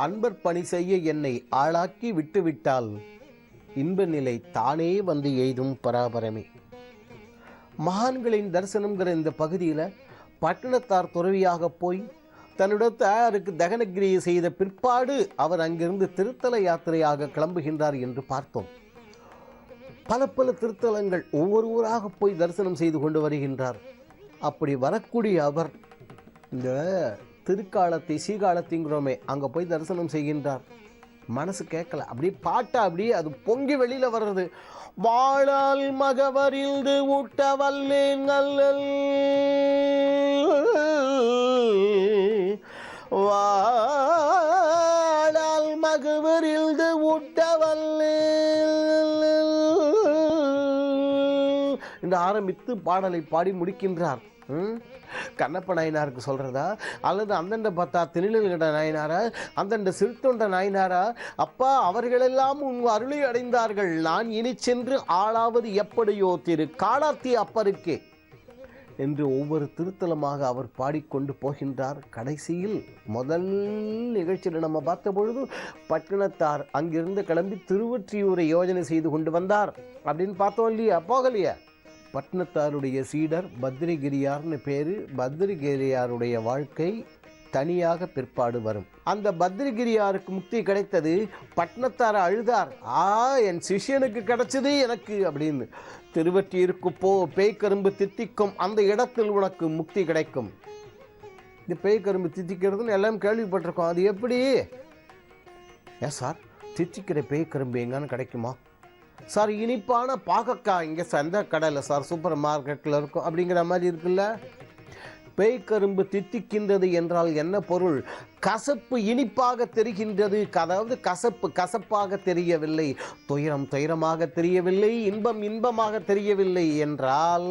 அன்பர் பணி செய்ய என்னை ஆளாக்கி விட்டுவிட்டால் இன்ப நிலை தானே வந்து எய்தும் பராபரமே. மகான்களின் தரிசனம்ங்கிற இந்த பகுதியில் பட்டணத்தார் துறவியாக போய் தன்னுடைய தாயாருக்கு தகனகிரியை செய்த பிற்பாடு அவர் அங்கிருந்து திருத்தல யாத்திரையாக கிளம்புகின்றார் என்று பார்த்தோம். பல பல திருத்தலங்கள் ஒவ்வொரு ஊராக போய் தரிசனம் செய்து கொண்டு வருகின்றார். அப்படி வரக்கூடிய அவர் இந்த திருக்காலத்தை சீகாலத்திங்கிறோமே அங்கே போய் தரிசனம் செய்கின்றார். மனசு கேட்கல, அப்படியே பாட்டா அப்படியே அது பொங்கி வெளியில வர்றது. வாழால் மகவரில்து ஊட்ட வல்லேன் அல்லல், வாழால் மகவரில்து ஊட்ட வல்லேன் என்று ஆரம்பித்து பாடலை பாடி முடிக்கின்றார். கண்ணப்ப நாயனாருக்கு சொல்றதா அல்லது அந்தண்ட பார்த்தா திருநெல்வேலிகட நாயனாரா, அந்தண்ட சிறுத்தொண்ட நாயனாரா? அப்பா, அவர்களெல்லாம் உன் அருளை அடைந்தார்கள், நான் இனி சென்று ஆளாவது எப்படியோ திரு காளாத்தி அப்பருக்கே என்று ஒவ்வொரு திருத்தலமாக அவர் பாடிக்கொண்டு போகின்றார். கடைசியில் முதல் நிகழ்ச்சியில் நம்ம பார்த்த பொழுது பட்டணத்தார் அங்கிருந்து கிளம்பி திருவொற்றியூரை யோஜனை செய்து கொண்டு வந்தார் அப்படின்னு பார்த்தோம் இல்லையா? போகலையா? பட்டணத்தாருடைய சீடர் பத்ரிகிரியார்னு பேரு. பத்ரிகிரியாருடைய வாழ்க்கை தனியாக பிற்பாடு வரும். அந்த பத்ரிகிரியாருக்கு முக்தி கிடைத்தது. பட்டணத்தார் அழுதார், என் சிஷியனுக்கு கிடைச்சது எனக்கு அப்படின்னு. திருவொற்றியூருக்கு போ, பேய்க்கரும்பு தித்திக்கும் அந்த இடத்தில் உனக்கு முக்தி கிடைக்கும். இந்த பேய்க்கரும்பு தித்திக்கிறதுன்னு எல்லாம் கேள்விப்பட்டிருக்கோம். அது எப்படி? ஏன் சார், தித்திக்கிற பேய்க்கரும்பு எங்கன்னு கிடைக்குமா சார்? இனிப்பான பாகக்காய் இங்கே எந்த கடையில் சார், சூப்பர் மார்க்கெட்டில் இருக்கும் அப்படிங்கிற மாதிரி இருக்குல்ல. பேய்க்கரும்பு தித்திக்கின்றது என்றால் என்ன பொருள்? கசப்பு இனிப்பாக தெரிகின்றது. அதாவது கசப்பு கசப்பாக தெரியவில்லை, துயரம் துயரமாக தெரியவில்லை, இன்பம் இன்பமாக தெரியவில்லை என்றால்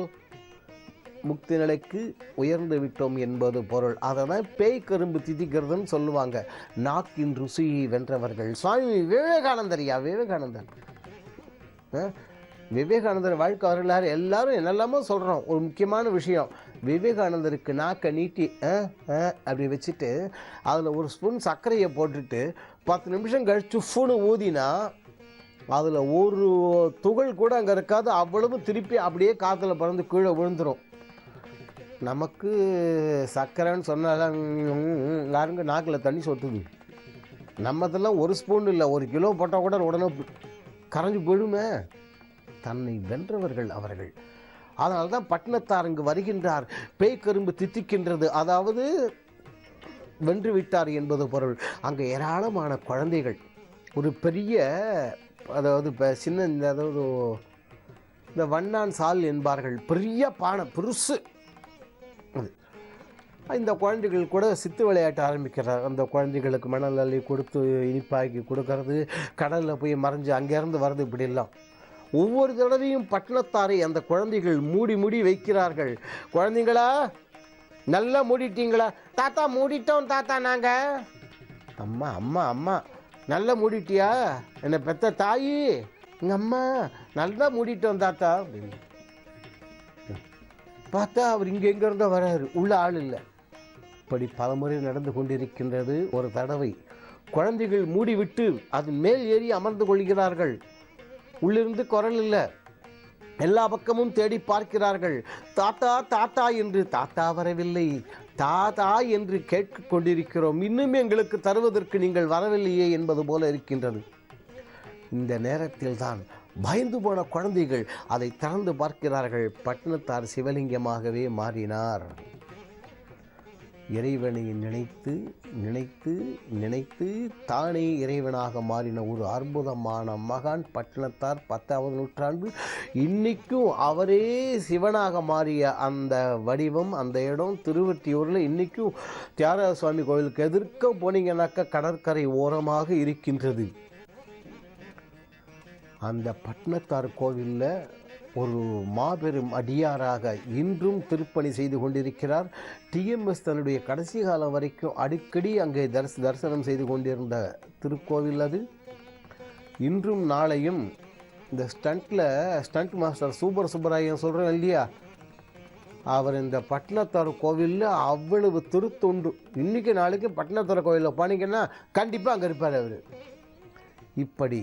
முக்தி நிலைக்கு உயர்ந்து விட்டோம் என்பது பொருள். அதை தான் பேய்க்கரும்பு திதிக்கிறதுன்னு சொல்லுவாங்க. நாக்கின் ருசியை வென்றவர்கள் சுவாமி விவேகானந்தரியா. விவேகானந்தர் வாழ்க்கை வரலாறு எல்லாரும் என்னெல்லாமோ சொல்கிறோம். ஒரு முக்கியமான விஷயம், விவேகானந்தருக்கு நாக்கை நீட்டி அப்படி வச்சுட்டு அதில் ஒரு ஸ்பூன் சர்க்கரையை போட்டுட்டு 10 நிமிஷம் கழித்து ஃபூனு ஊதினா அதில் ஒரு துகள் கூட அங்கே இருக்காது. அவ்வளவு திருப்பி அப்படியே காற்றுல பறந்து கீழே விழுந்துடும். நமக்கு சர்க்கரைன்னு சொன்னாலும் யாருங்க நாக்கில் தண்ணி சொட்டுது. நம்மதெல்லாம் ஒரு ஸ்பூன் இல்லை, 1 கிலோ போட்டால் கூட உடனே கரைஞ்சு போயிடுமே. தன்னை வென்றவர்கள் அவர்கள். அதனால தான் பட்டணத்தார் இங்கு வருகின்றார். பேய்க்கரும்பு தித்திக்கின்றது, அதாவது வென்று விட்டார் என்பது பொருள். அங்கே ஏராளமான குழந்தைகள், ஒரு பெரிய, அதாவது இப்போ சின்ன, அதாவது இந்த வண்ணான் சால் என்பார்கள், பெரிய பானை பெருசு. இந்த குழந்தைகள் கூட சித்து விளையாட்டு ஆரம்பிக்கிறார். அந்த குழந்தைகளுக்கு மணல் அள்ளி கொடுத்து இனிப்பாக்கி கொடுக்கறது, கடலில் போய் மறைஞ்சு அங்கேருந்து வர்றது, இப்படிலாம் ஒவ்வொரு தடவையும் பட்டணத்தாரை அந்த குழந்தைகள் மூடி மூடி வைக்கிறார்கள். குழந்தைங்களா நல்லா மூடிட்டீங்களா? தாத்தா மூடிட்டோம் தாத்தா நாங்கள். அம்மா அம்மா அம்மா நல்லா மூடிட்டியா? என்னை பெத்த தாயி, எங்கள் அம்மா நல்லா மூடிட்டோம் தாத்தா அப்படின்னு பார்த்தா அவர் இங்கே எங்கேருந்தோ வராரு, உள்ள ஆள் இல்லை. இப்படி பலமுறை நடந்து கொண்டிருக்கின்றது. ஒரு தடவை குழந்தைகள் மூடிவிட்டு அதன் மேல் ஏறி அமர்ந்து கொள்கிறார்கள். உள்ளிருந்து குரல் இல்லை, எல்லா பக்கமும் தேடி பார்க்கிறார்கள். தாத்தா தாத்தா என்று. தாத்தா வரவில்லை. தாத்தா என்று கேட்க கொண்டிருக்கிறோம், இன்னும் எங்களுக்கு தருவதற்கு நீங்கள் வரவில்லையே என்பது போல இருக்கின்றது. இந்த நேரத்தில் தான் பயந்து போன குழந்தைகள் அதை திறந்து பார்க்கிறார்கள். பட்டணத்தார் சிவலிங்கமாகவே மாறினார். இறைவனை நினைத்து நினைத்து நினைத்து தானே இறைவனாக மாறின ஒரு அற்புதமான மகான் பட்டணத்தார். 10ஆவது நூற்றாண்டு. இன்னைக்கும் அவரே சிவனாக மாறிய அந்த வடிவம், அந்த இடம் திருவொற்றியூரில் இன்னைக்கும் தியாகராஜ சுவாமி கோவிலுக்கு எதிர்க்க போனீங்கன்னாக்கா கடற்கரை ஓரமாக இருக்கின்றது. அந்த பட்டணத்தார் கோவிலில் ஒரு மாபெரும் அடியாராக இன்றும் திருப்பணி செய்து கொண்டிருக்கிறார். டிஎம்எஸ் தன்னுடைய கடைசி காலம் வரைக்கும் அடிக்கடி அங்கே தரிசனம் செய்து கொண்டிருந்த திருக்கோவில் அது. இன்றும் நாளையும் இந்த ஸ்டண்ட் மாஸ்டர் சூப்பர் சுப்பராயன் சொல்கிறேன் இல்லையா, அவர் இந்த பட்டினத்தார் கோவிலில் அவ்வளவு திருத்தொண்டு. இன்னைக்கு நாளைக்கு பட்டினத்தார் கோவிலில் போனீங்கன்னா கண்டிப்பாக அங்கே இருப்பார் அவர். இப்படி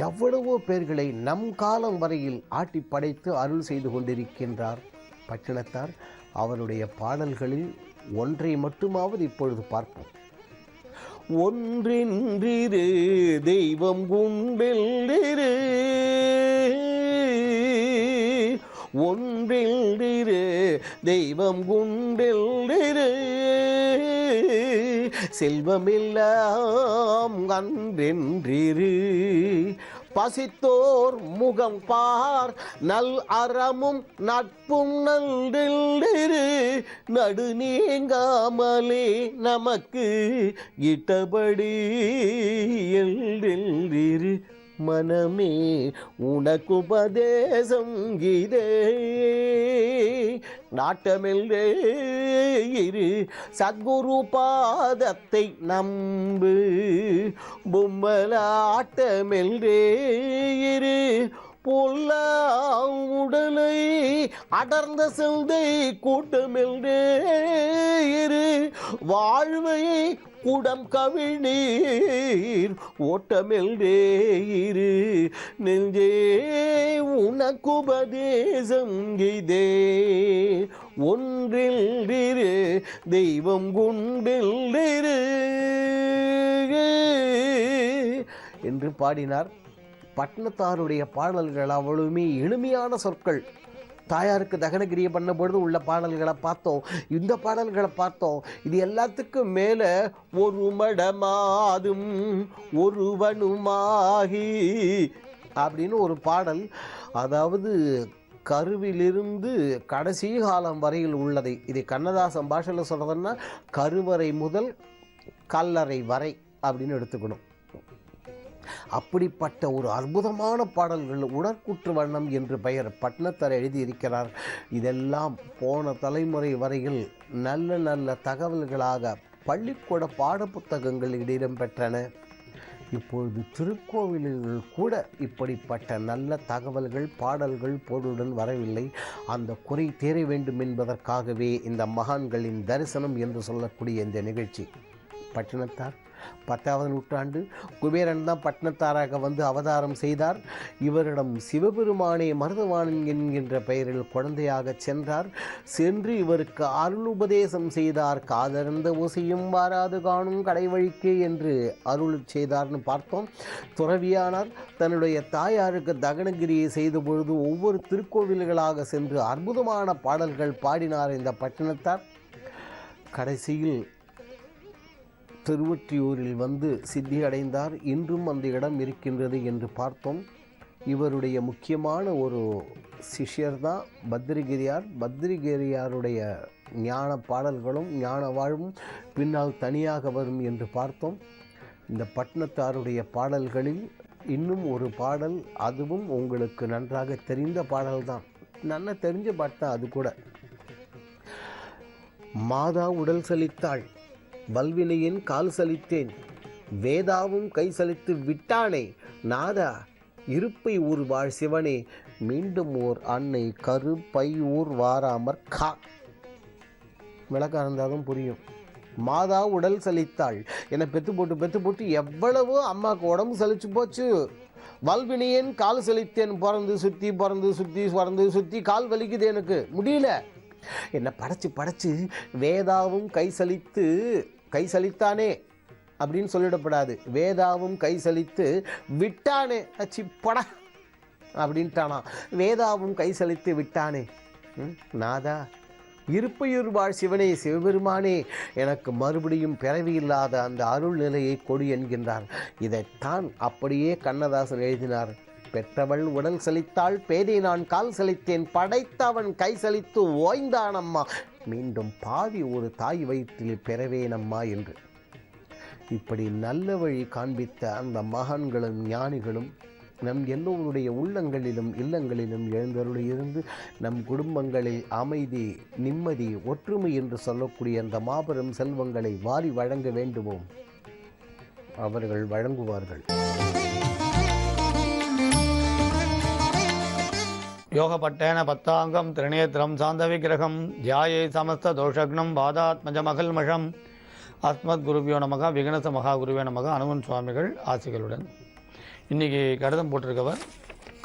எவ்வளவோ பேர்களை நம் காலம் வரையில் ஆட்டி படைத்து அருள் செய்து கொண்டிருக்கின்றார் பட்டினத்தார். அவருடைய பாடல்களில் ஒன்றை மட்டுமாவது இப்பொழுது பார்ப்போம். ஒன்றின்றிரு தெய்வம் குண்டில்லிரு, ஒன்றில்லிரு தெய்வம் குண்டில்லிரு, செல்வமெல்லாம் அன்றென்றிரு, பசித்தோர் முகம் பார் நல் அறமும் நட்பும் நன்றில்லிரு, நடு நீங்காமலே நமக்கு இட்டபடி எல்லிரு, மனமே உனக்குபதேசம் இதே, நாட்டமெல்லே இரு சத்குரு பாதத்தை நம்பு, பொம்மலாட்டமெல்லே இரு பொல்ல உடலை அடர்ந்த செல்தை கூட்டமெல்லே இரு, வாழ்வை குடம் கவிழ்நீர் ஓட்டமெல்லே இரு, நெஞ்சே உனக்குபதேசம் இதே, ஒன்றில்லிரு தெய்வம் குண்டில்லிரு என்று பாடினார். பட்டினத்தாருடைய பாடல்கள் அவ்வளவுமே எளிமையான சொற்கள். தாயாருக்கு தகனகிரியை பண்ண பொழுது உள்ள பாடல்களை பார்த்தோம், இந்த பாடல்களை பார்த்தோம். இது எல்லாத்துக்கும் மேலே ஒரு மடமாதும் ஒருவனுமாகி அப்படின்னு ஒரு பாடல். அதாவது கருவிலிருந்து கடைசி காலம் வரையில் உள்ளதை, இது கண்ணதாசன் பாஷையில் சொல்கிறதுன்னா கருவறை முதல் கல்லறை வரை அப்படின்னு எடுத்துக்கணும். அப்படிப்பட்ட ஒரு அற்புதமான பாடல்கள் உடற்கூற்று வண்ணம் என்று பெயர் பட்டினத்தார் எழுதியிருக்கிறார். இதெல்லாம் போன தலைமுறை வரையில் நல்ல நல்ல தகவல்களாக பள்ளிக்கூட பாடப்புத்தகங்களில் இடம்பெற்றன. இப்பொழுது திருக்கோவில்கள் கூட இப்படிப்பட்ட நல்ல தகவல்கள் பாடல்கள் பொருளுடன் வரவில்லை. அந்த குறை தீர வேண்டும் என்பதற்காகவே இந்த மகான்களின் தரிசனம் என்று சொல்லக்கூடிய இந்த நிகழ்ச்சி. பட்டினத்தார் 10வது நூற்றாண்டு குபேரன் தான் பட்டினத்தாராக வந்து அவதாரம் செய்தார். இவரிடம் சிவபெருமானே மருதவாணன் என்கின்ற பெயரில் குழந்தையாக சென்றார். சென்று இவருக்கு அருள் உபதேசம் செய்தார். காதறந்த ஓசையும் வாராது காணும் கடைவழிக்கே என்று அருள் செய்தார்னு பார்த்தோம். துறவியானார். தன்னுடைய தாயாருக்கு தகனகிரியை செய்த பொழுது ஒவ்வொரு திருக்கோவில்களாக சென்று அற்புதமான பாடல்கள் பாடினார் இந்த பட்டினத்தார். கடைசியில் திருவொற்றியூரில் வந்து சித்தி அடைந்தார். இன்றும் அந்த இடம் இருக்கின்றது என்று பார்த்தோம். இவருடைய முக்கியமான ஒரு சிஷ்யர் தான் பத்ரிகிரியார். பத்ரிகிரியாருடைய ஞான பாடல்களும் ஞான வாழ்வும் பின்னால் தனியாக வரும் என்று பார்த்தோம். இந்த பட்டினத்தாருடைய பாடல்களில் இன்னும் ஒரு பாடல், அதுவும் உங்களுக்கு நன்றாக தெரிந்த பாடல்தான், நல்லா தெரிஞ்ச பாட்டு தான் அது கூட. மாதா உடல் சலித்தாள், வல்வினையின் கால் சலித்தேன், வேதாவும் கை சலித்து விட்டானே, நாதா இருப்பை ஊர் வாழ் சிவனே, மீண்டும் ஓர் அன்னை கருப்பை ஊர் வாராமற் கா. விளக்கம் இருந்தாலும் புரியும். மாதா உடல் சலித்தாள், என்னை பெத்து போட்டு எவ்வளவோ அம்மாவுக்கு உடம்பு சலிச்சு போச்சு. வல்வினையன் கால் சலித்தேன், பிறந்து சுற்றி கால் வலிக்குது, எனக்கு முடியல. என்னை படைச்சு வேதாவும் கை சலித்தானே அப்படின்னு சொல்லிடப்படாது. வேதாவும் கை சலித்து விட்டானே, சிப்படா அப்படின்ட்டானா. வேதாவும் கை சலித்து விட்டானே, நாதா இருப்பையூர் வாழ் சிவனே, சிவபெருமானே, எனக்கு மறுபடியும் பிறவி இல்லாத அந்த அருள் நிலையை கொடு என்கின்றார். இதைத்தான் அப்படியே கண்ணதாசன் எழுதினார். பெற்றவள் உடல் சலித்தாள், பேதை நான் கால் சலித்தேன், படைத்தவன் கை சலித்து ஓய்ந்தானம்மா, மீண்டும் பாவி ஒரு தாய் வயிற்றில் பெறவேனம்மா என்று. இப்படி நல்ல வழி காண்பித்த அந்த மகான்களும் ஞானிகளும் நம் எல்லோருடைய உள்ளங்களிலும் இல்லங்களிலும் எழுந்தருளியிருந்து நம் குடும்பங்களில் அமைதி, நிம்மதி, ஒற்றுமை என்று சொல்லக்கூடிய அந்த மாபெரும் செல்வங்களை வாரி வழங்க வேண்டுமோ, அவர்கள் வழங்குவார்கள். யோகப்பட்டேன பத்தாங்கம் திரிநேத்திரம் சாந்த விக்கிரகம் தியாயை சமஸ்த தோஷக்னம் பாதாத்மஜமகல்மஷம் அஸ்மத் குருவியோ நமகா விகனச மகா குருவே நமகா அனுமன் சுவாமிகள் ஆசிகளுடன். இன்றைக்கி கடிதம் போட்டிருக்கவர்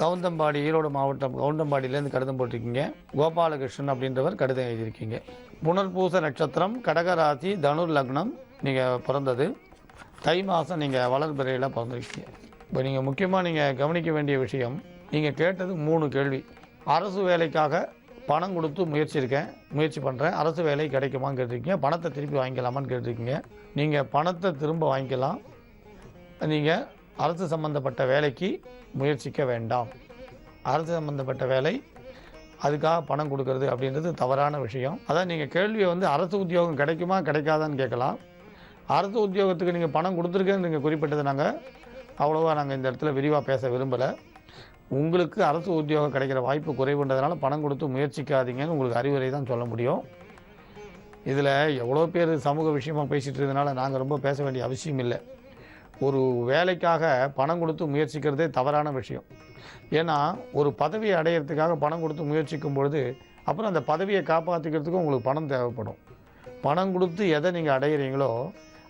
கவுந்தம்பாடி, ஈரோடு மாவட்டம் கவுந்தம்பாடியிலேருந்து கடிதம் போட்டிருக்கீங்க. கோபாலகிருஷ்ணன் அப்படின்றவர் கடிதம் எழுதியிருக்கீங்க. புனர்பூச நட்சத்திரம், கடகராசி, தனுர் லக்னம் நீங்கள் பிறந்தது. தை மாதம் நீங்கள் வளர்பிறையில் பிறந்திருக்கீங்க. இப்போ நீங்கள் முக்கியமாக நீங்கள் கவனிக்க வேண்டிய விஷயம், நீங்கள் கேட்டது 3 கேள்வி. அரசு வேலைக்காக பணம் கொடுத்து முயற்சி பண்ணுறேன், அரசு வேலை கிடைக்குமான்னு கேட்டிருக்கீங்க. பணத்தை திருப்பி வாங்கிக்கலாமான்னு கேட்டிருக்கீங்க. நீங்கள் பணத்தை திரும்ப வாங்கிக்கலாம், நீங்கள் அரசு சம்பந்தப்பட்ட வேலைக்கு முயற்சிக்க வேண்டாம். அரசு சம்பந்தப்பட்ட வேலை அதுக்காக பணம் கொடுக்கறது அப்படின்றது தவறான விஷயம். அதான் நீங்கள் கேள்வியை அரசு உத்தியோகம் கிடைக்குமா கிடைக்காதான்னு கேட்கலாம். அரசு உத்தியோகத்துக்கு நீங்கள் பணம் கொடுத்துருக்கேன்னு நீங்கள் குறிப்பிட்டது அவ்வளோவா நாங்கள் இந்த இடத்துல விரிவாக பேச விரும்பலை. உங்களுக்கு அரசு உத்தியோகம் கிடைக்கிற வாய்ப்பு குறைவுன்றதுனால பணம் கொடுத்து முயற்சிக்காதீங்கன்னு உங்களுக்கு அறிவுரை தான் சொல்ல முடியும். இதில் எவ்வளோ பேர் சமூக விஷயமாக பேசிகிட்டு இருக்கிறதுனால நாங்கள் ரொம்ப பேச வேண்டிய அவசியம் இல்லை. ஒரு வேலைக்காக பணம் கொடுத்து முயற்சிக்கிறதே தவறான விஷயம். ஏன்னா ஒரு பதவியை அடையிறதுக்காக பணம் கொடுத்து முயற்சிக்கும் பொழுது அப்புறம் அந்த பதவியை காப்பாற்றிக்கிறதுக்கு உங்களுக்கு பணம் தேவைப்படும். பணம் கொடுத்து எதை நீங்கள் அடையிறீங்களோ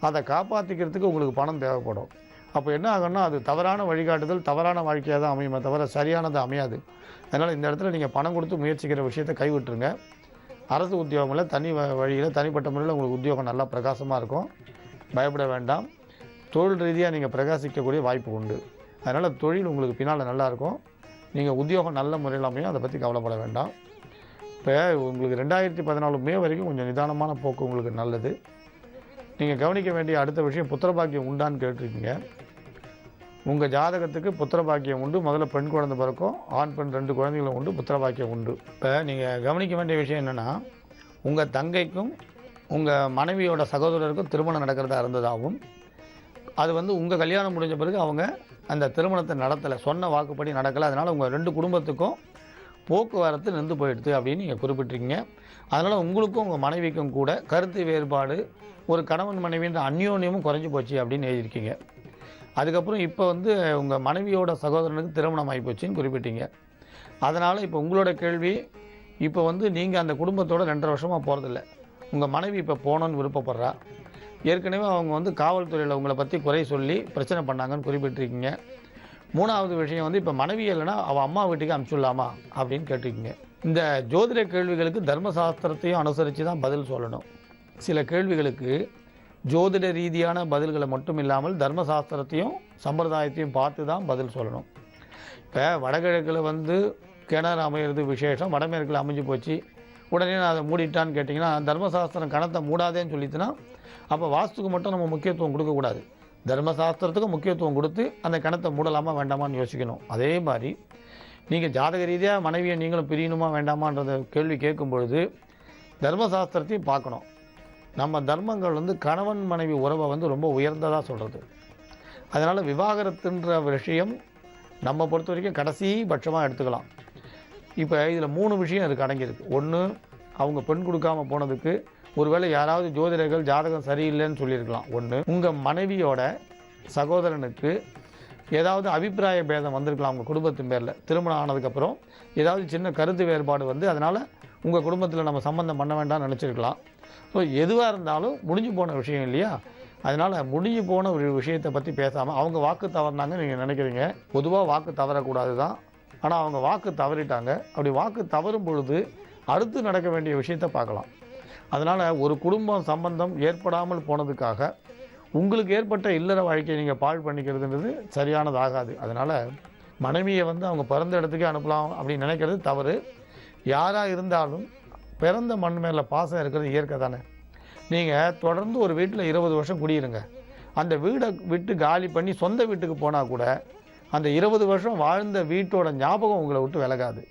அதை காப்பாற்றிக்கிறதுக்கு உங்களுக்கு பணம் தேவைப்படும். அப்போ என்ன ஆகும்னா அது தவறான வழிகாட்டுதல், தவறான வாழ்க்கையாக தான் அமையுமே தவிர சரியானது அமையாது. அதனால் இந்த இடத்துல நீங்கள் பணம் கொடுத்து முயற்சிக்கிற விஷயத்தை கைவிட்டுருங்க. அரசு உத்தியோகங்களில் தனி வழியில் தனிப்பட்ட முறையில் உங்களுக்கு உத்தியோகம் நல்லா பிரகாசமாக இருக்கும், பயப்பட வேண்டாம். தொழில் ரீதியாக நீங்கள் பிரகாசிக்கக்கூடிய வாய்ப்பு உண்டு. அதனால் தொழில் உங்களுக்கு பின்னால் நல்லாயிருக்கும். நீங்கள் உத்தியோகம் நல்ல முறையில் அமையும், அதை பற்றி கவலைப்பட வேண்டாம். இப்போ உங்களுக்கு 2014 மே வரைக்கும் கொஞ்சம் நிதானமான போக்கு உங்களுக்கு நல்லது. நீங்கள் கவனிக்க வேண்டிய அடுத்த விஷயம், புத்திரபாக்கியம் உண்டான்னு கேட்டிருக்கீங்க. உங்கள் ஜாதகத்துக்கு புத்திரபாக்கியம் உண்டு. முதல்ல பெண் குழந்தை பிறக்கும், ஆண் பெண் 2 குழந்தைகளும் உண்டு, புத்திரபாக்கியம் உண்டு. இப்போ நீங்கள் கவனிக்க வேண்டிய விஷயம் என்னென்னா, உங்கள் தங்கைக்கும் உங்கள் மனைவியோட சகோதரருக்கும் திருமணம் நடக்கிறதா இருந்ததாகவும், அது உங்கள் கல்யாணம் முடிஞ்ச பிறகு அவங்க அந்த திருமணத்தை நடத்தலை, சொன்ன வாக்குப்படி நடக்கலை. அதனால் உங்கள் 2 குடும்பத்துக்கும் போக்குவரத்து நின்று போயிடுது அப்படின்னு நீங்கள் குறிப்பிட்டிருக்கீங்க. அதனால் உங்களுக்கும் உங்கள் மனைவிக்கும் கூட கருத்து வேறுபாடு, ஒரு கணவன் மனைவின்ற அந்யோன்யமும் குறைஞ்சி போச்சு அப்படின்னு எழுதியிருக்கீங்க. அதுக்கப்புறம் இப்போ உங்கள் மனைவியோட சகோதரனுக்கு திருமணம் ஆகி போச்சுன்னு குறிப்பிட்டீங்க. அதனால் இப்போ உங்களோட கேள்வி, இப்போ நீங்கள் அந்த குடும்பத்தோட 2.5 வருஷமாக போகிறதில்ல. உங்கள் மனைவி இப்போ போகணுன்னு விருப்பப்படுறா. ஏற்கனவே அவங்க காவல்துறையில் உங்களை பற்றி குறை சொல்லி பிரச்சனை பண்ணாங்கன்னு குறிப்பிட்டிருக்கீங்க. 3வது விஷயம் இப்போ மனைவி இல்லைன்னா அவள் அம்மா வீட்டுக்கு அனுப்பிச்சுடலாமா அப்படின்னு கேட்டிருக்கீங்க. இந்த ஜோதிட கேள்விகளுக்கு தர்மசாஸ்திரத்தையும் அனுசரித்து தான் பதில் சொல்லணும். சில கேள்விகளுக்கு ஜோதிட ரீதியான பதில்களை மட்டும் இல்லாமல் தர்மசாஸ்திரத்தையும் சம்பிரதாயத்தையும் பார்த்து தான் பதில் சொல்லணும். இப்போ வடகிழக்கில் கிணறு அமையிறது விசேஷம், வடமேற்கில் அமைஞ்சு போச்சு, உடனே நான் அதை மூடிட்டான்னு கேட்டிங்கன்னா தர்மசாஸ்திரம் கணத்தை மூடாதேன்னு சொல்லிட்டுனா அப்போ வாஸ்துக்கு மட்டும் நம்ம முக்கியத்துவம் கொடுக்கக்கூடாது. தர்மசாஸ்திரத்துக்கு முக்கியத்துவம் கொடுத்து அந்த கணத்தை மூடலாமா வேண்டாமான்னு யோசிக்கணும். அதே மாதிரி நீங்கள் ஜாதக ரீதியாக மனைவியை நீங்களும் பிரியணுமா வேண்டாமான்றத கேள்வி கேட்கும் பொழுது தர்மசாஸ்திரத்தையும் பார்க்கணும். நம்ம தர்மங்கள் கணவன் மனைவி உறவை ரொம்ப உயர்ந்ததாக சொல்கிறது. அதனால் விவாகரத்துன்ற விஷயம் நம்ம பொறுத்த வரைக்கும் கடைசி பட்சமாக எடுத்துக்கலாம். இப்போ இதில் 3 விஷயம் இருக்குது அடங்கியிருக்கு. ஒன்று, அவங்க பெண் கொடுக்காமல் போனதுக்கு ஒருவேளை யாராவது ஜோதிடர்கள் ஜாதகம் சரியில்லைன்னு சொல்லியிருக்கலாம். ஒன்று, உங்கள் மனைவியோட சகோதரனுக்கு ஏதாவது அபிப்பிராய பேதம் வந்திருக்கலாம் உங்கள் குடும்பத்தின் பேரில். திருமணம் ஆனதுக்கப்புறம் ஏதாவது சின்ன கருத்து வேறுபாடு அதனால் உங்கள் குடும்பத்தில் நம்ம சம்பந்தம் பண்ண வேண்டாம்னு நினச்சிருக்கலாம். ஸோ எதுவாக இருந்தாலும் முடிஞ்சு போன விஷயம் இல்லையா? அதனால் முடிஞ்சு போன ஒரு விஷயத்தை பற்றி பேசாமல், அவங்க வாக்கு தவறினாங்கன்னு நீங்கள் நினைக்கிறீங்க. பொதுவாக வாக்கு தவறக்கூடாது தான், ஆனால் அவங்க வாக்கு தவறிட்டாங்க. அப்படி வாக்கு தவறும் பொழுது அடுத்து நடக்க வேண்டிய விஷயத்தை பார்க்கலாம். அதனால் ஒரு குடும்பம் சம்பந்தம் ஏற்படாமல் போனதுக்காக உங்களுக்கு ஏற்பட்ட இல்லற வாழ்க்கையை நீங்கள் பாழ் பண்ணிக்கிறதுன்றது சரியானதாகாது. அதனால் மனைவியை அவங்க பிறந்த இடத்துக்கே அனுப்பலாம் அப்படின்னு நினைக்கிறது தவறு. யாராக இருந்தாலும் பிறந்த மண் மேலே பாசம் இருக்கிறது இயற்கை தானே. நீங்கள் தொடர்ந்து ஒரு வீட்டில் 20 வருஷம் குடியிருங்க, அந்த வீடை விட்டு காலி பண்ணி சொந்த வீட்டுக்கு போனால் கூட அந்த 20 வருஷம் வாழ்ந்த வீட்டோட ஞாபகம் உங்களை விட்டு விலகாது.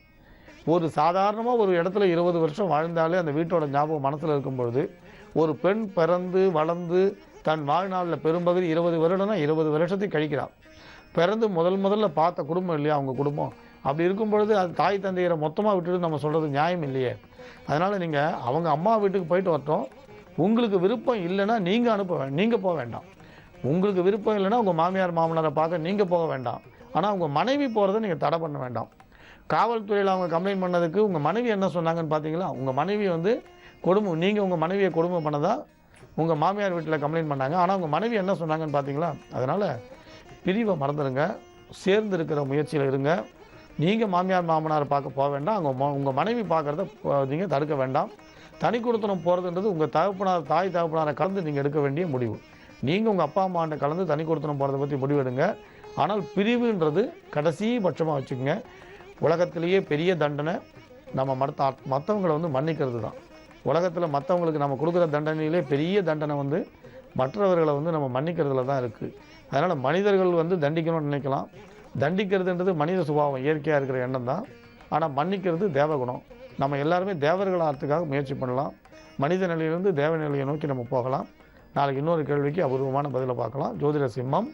ஒரு சாதாரணமாக ஒரு இடத்துல 20 வருஷம் வாழ்ந்தாலே அந்த வீட்டோட ஞாபகம் மனசில் இருக்கும்பொழுது, ஒரு பெண் பிறந்து வளர்ந்து தன் வாழ்நாளில் பெரும்பகுதி 20 வருடம்னா 20 வருஷத்தை கழிக்கிறாள். பிறந்து முதல்ல பார்த்த குடும்பம் இல்லையா அவங்க குடும்பம். அப்படி இருக்கும் பொழுது அது தாய் தந்தையரை மொத்தமாக விட்டுட்டு நம்ம சொல்கிறது நியாயம் இல்லையே. அதனால் நீங்கள் அவங்க அம்மா வீட்டுக்கு போயிட்டு வரட்டும். உங்களுக்கு விருப்பம் இல்லைன்னா நீங்கள் போக வேண்டாம். உங்களுக்கு விருப்பம் இல்லைன்னா உங்கள் மாமியார் மாமனாரை பார்க்க நீங்கள் போக வேண்டாம். ஆனால் உங்கள் மனைவி போகிறத நீங்கள் தடை பண்ண வேண்டாம். காவல்துறையில் அவங்க கம்ப்ளைண்ட் பண்ணதுக்கு உங்கள் மனைவி என்ன சொன்னாங்கன்னு பார்த்தீங்களா? உங்கள் மனைவி வந்து நீங்கள் உங்கள் மனைவியை கொடுமை பண்ணதா உங்கள் மாமியார் வீட்டில் கம்ப்ளைண்ட் பண்ணாங்க. ஆனால் உங்கள் மனைவி என்ன சொன்னாங்கன்னு பார்த்தீங்களா? அதனால் பிரிவை மறந்துடுங்க, சேர்ந்து இருக்கிற முயற்சியில் இருங்க. நீங்கள் மாமியார் மாமனார் பார்க்க போக வேண்டாம், உங்கள் மனைவி பார்க்குறத நீங்கள் தடுக்க வேண்டாம். தனி கொடுத்தனம் போகிறதுன்றது உங்கள் தாய் தகப்பனாரை கலந்து நீங்கள் எடுக்க வேண்டிய முடிவு. நீங்கள் உங்கள் அப்பா அம்மாண்ட கலந்து தனி கொடுத்தனம் போகிறத பற்றி முடிவெடுங்க. ஆனால் பிரிவுன்றது கடைசி பட்சமாக வச்சுக்கோங்க. உலகத்திலேயே பெரிய தண்டனை நம்ம மற்றவங்களை வந்து மன்னிக்கிறது தான். உலகத்தில் மற்றவங்களுக்கு நம்ம கொடுக்குற தண்டனையிலே பெரிய தண்டனை வந்து மற்றவர்களை வந்து நம்ம மன்னிக்கிறதுல தான் இருக்குது. அதனால் மனிதர்கள் வந்து தண்டிக்கணும்னு நினைக்கலாம். தண்டிக்கிறதுன்றது மனித சுபாவம், இயற்கையாக இருக்கிற எண்ணம் தான். ஆனால் மன்னிக்கிறது தேவகுணம். நம்ம எல்லாருமே தேவர்களாகிறதுக்காக முயற்சி பண்ணலாம். மனித நிலையிலிருந்து தேவ நிலையை நோக்கி நம்ம போகலாம். நாளைக்கு இன்னொரு கேள்விக்கு அபூர்வமான பதிலை பார்க்கலாம். ஜோதிட சிம்மம்,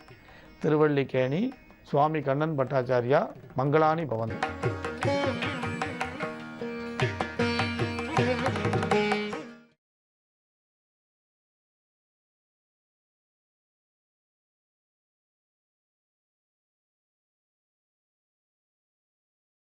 திருவல்லிக்கேணி, சுவாமி கண்ணன் பட்டாச்சாரியா, மங்களானி பவன்.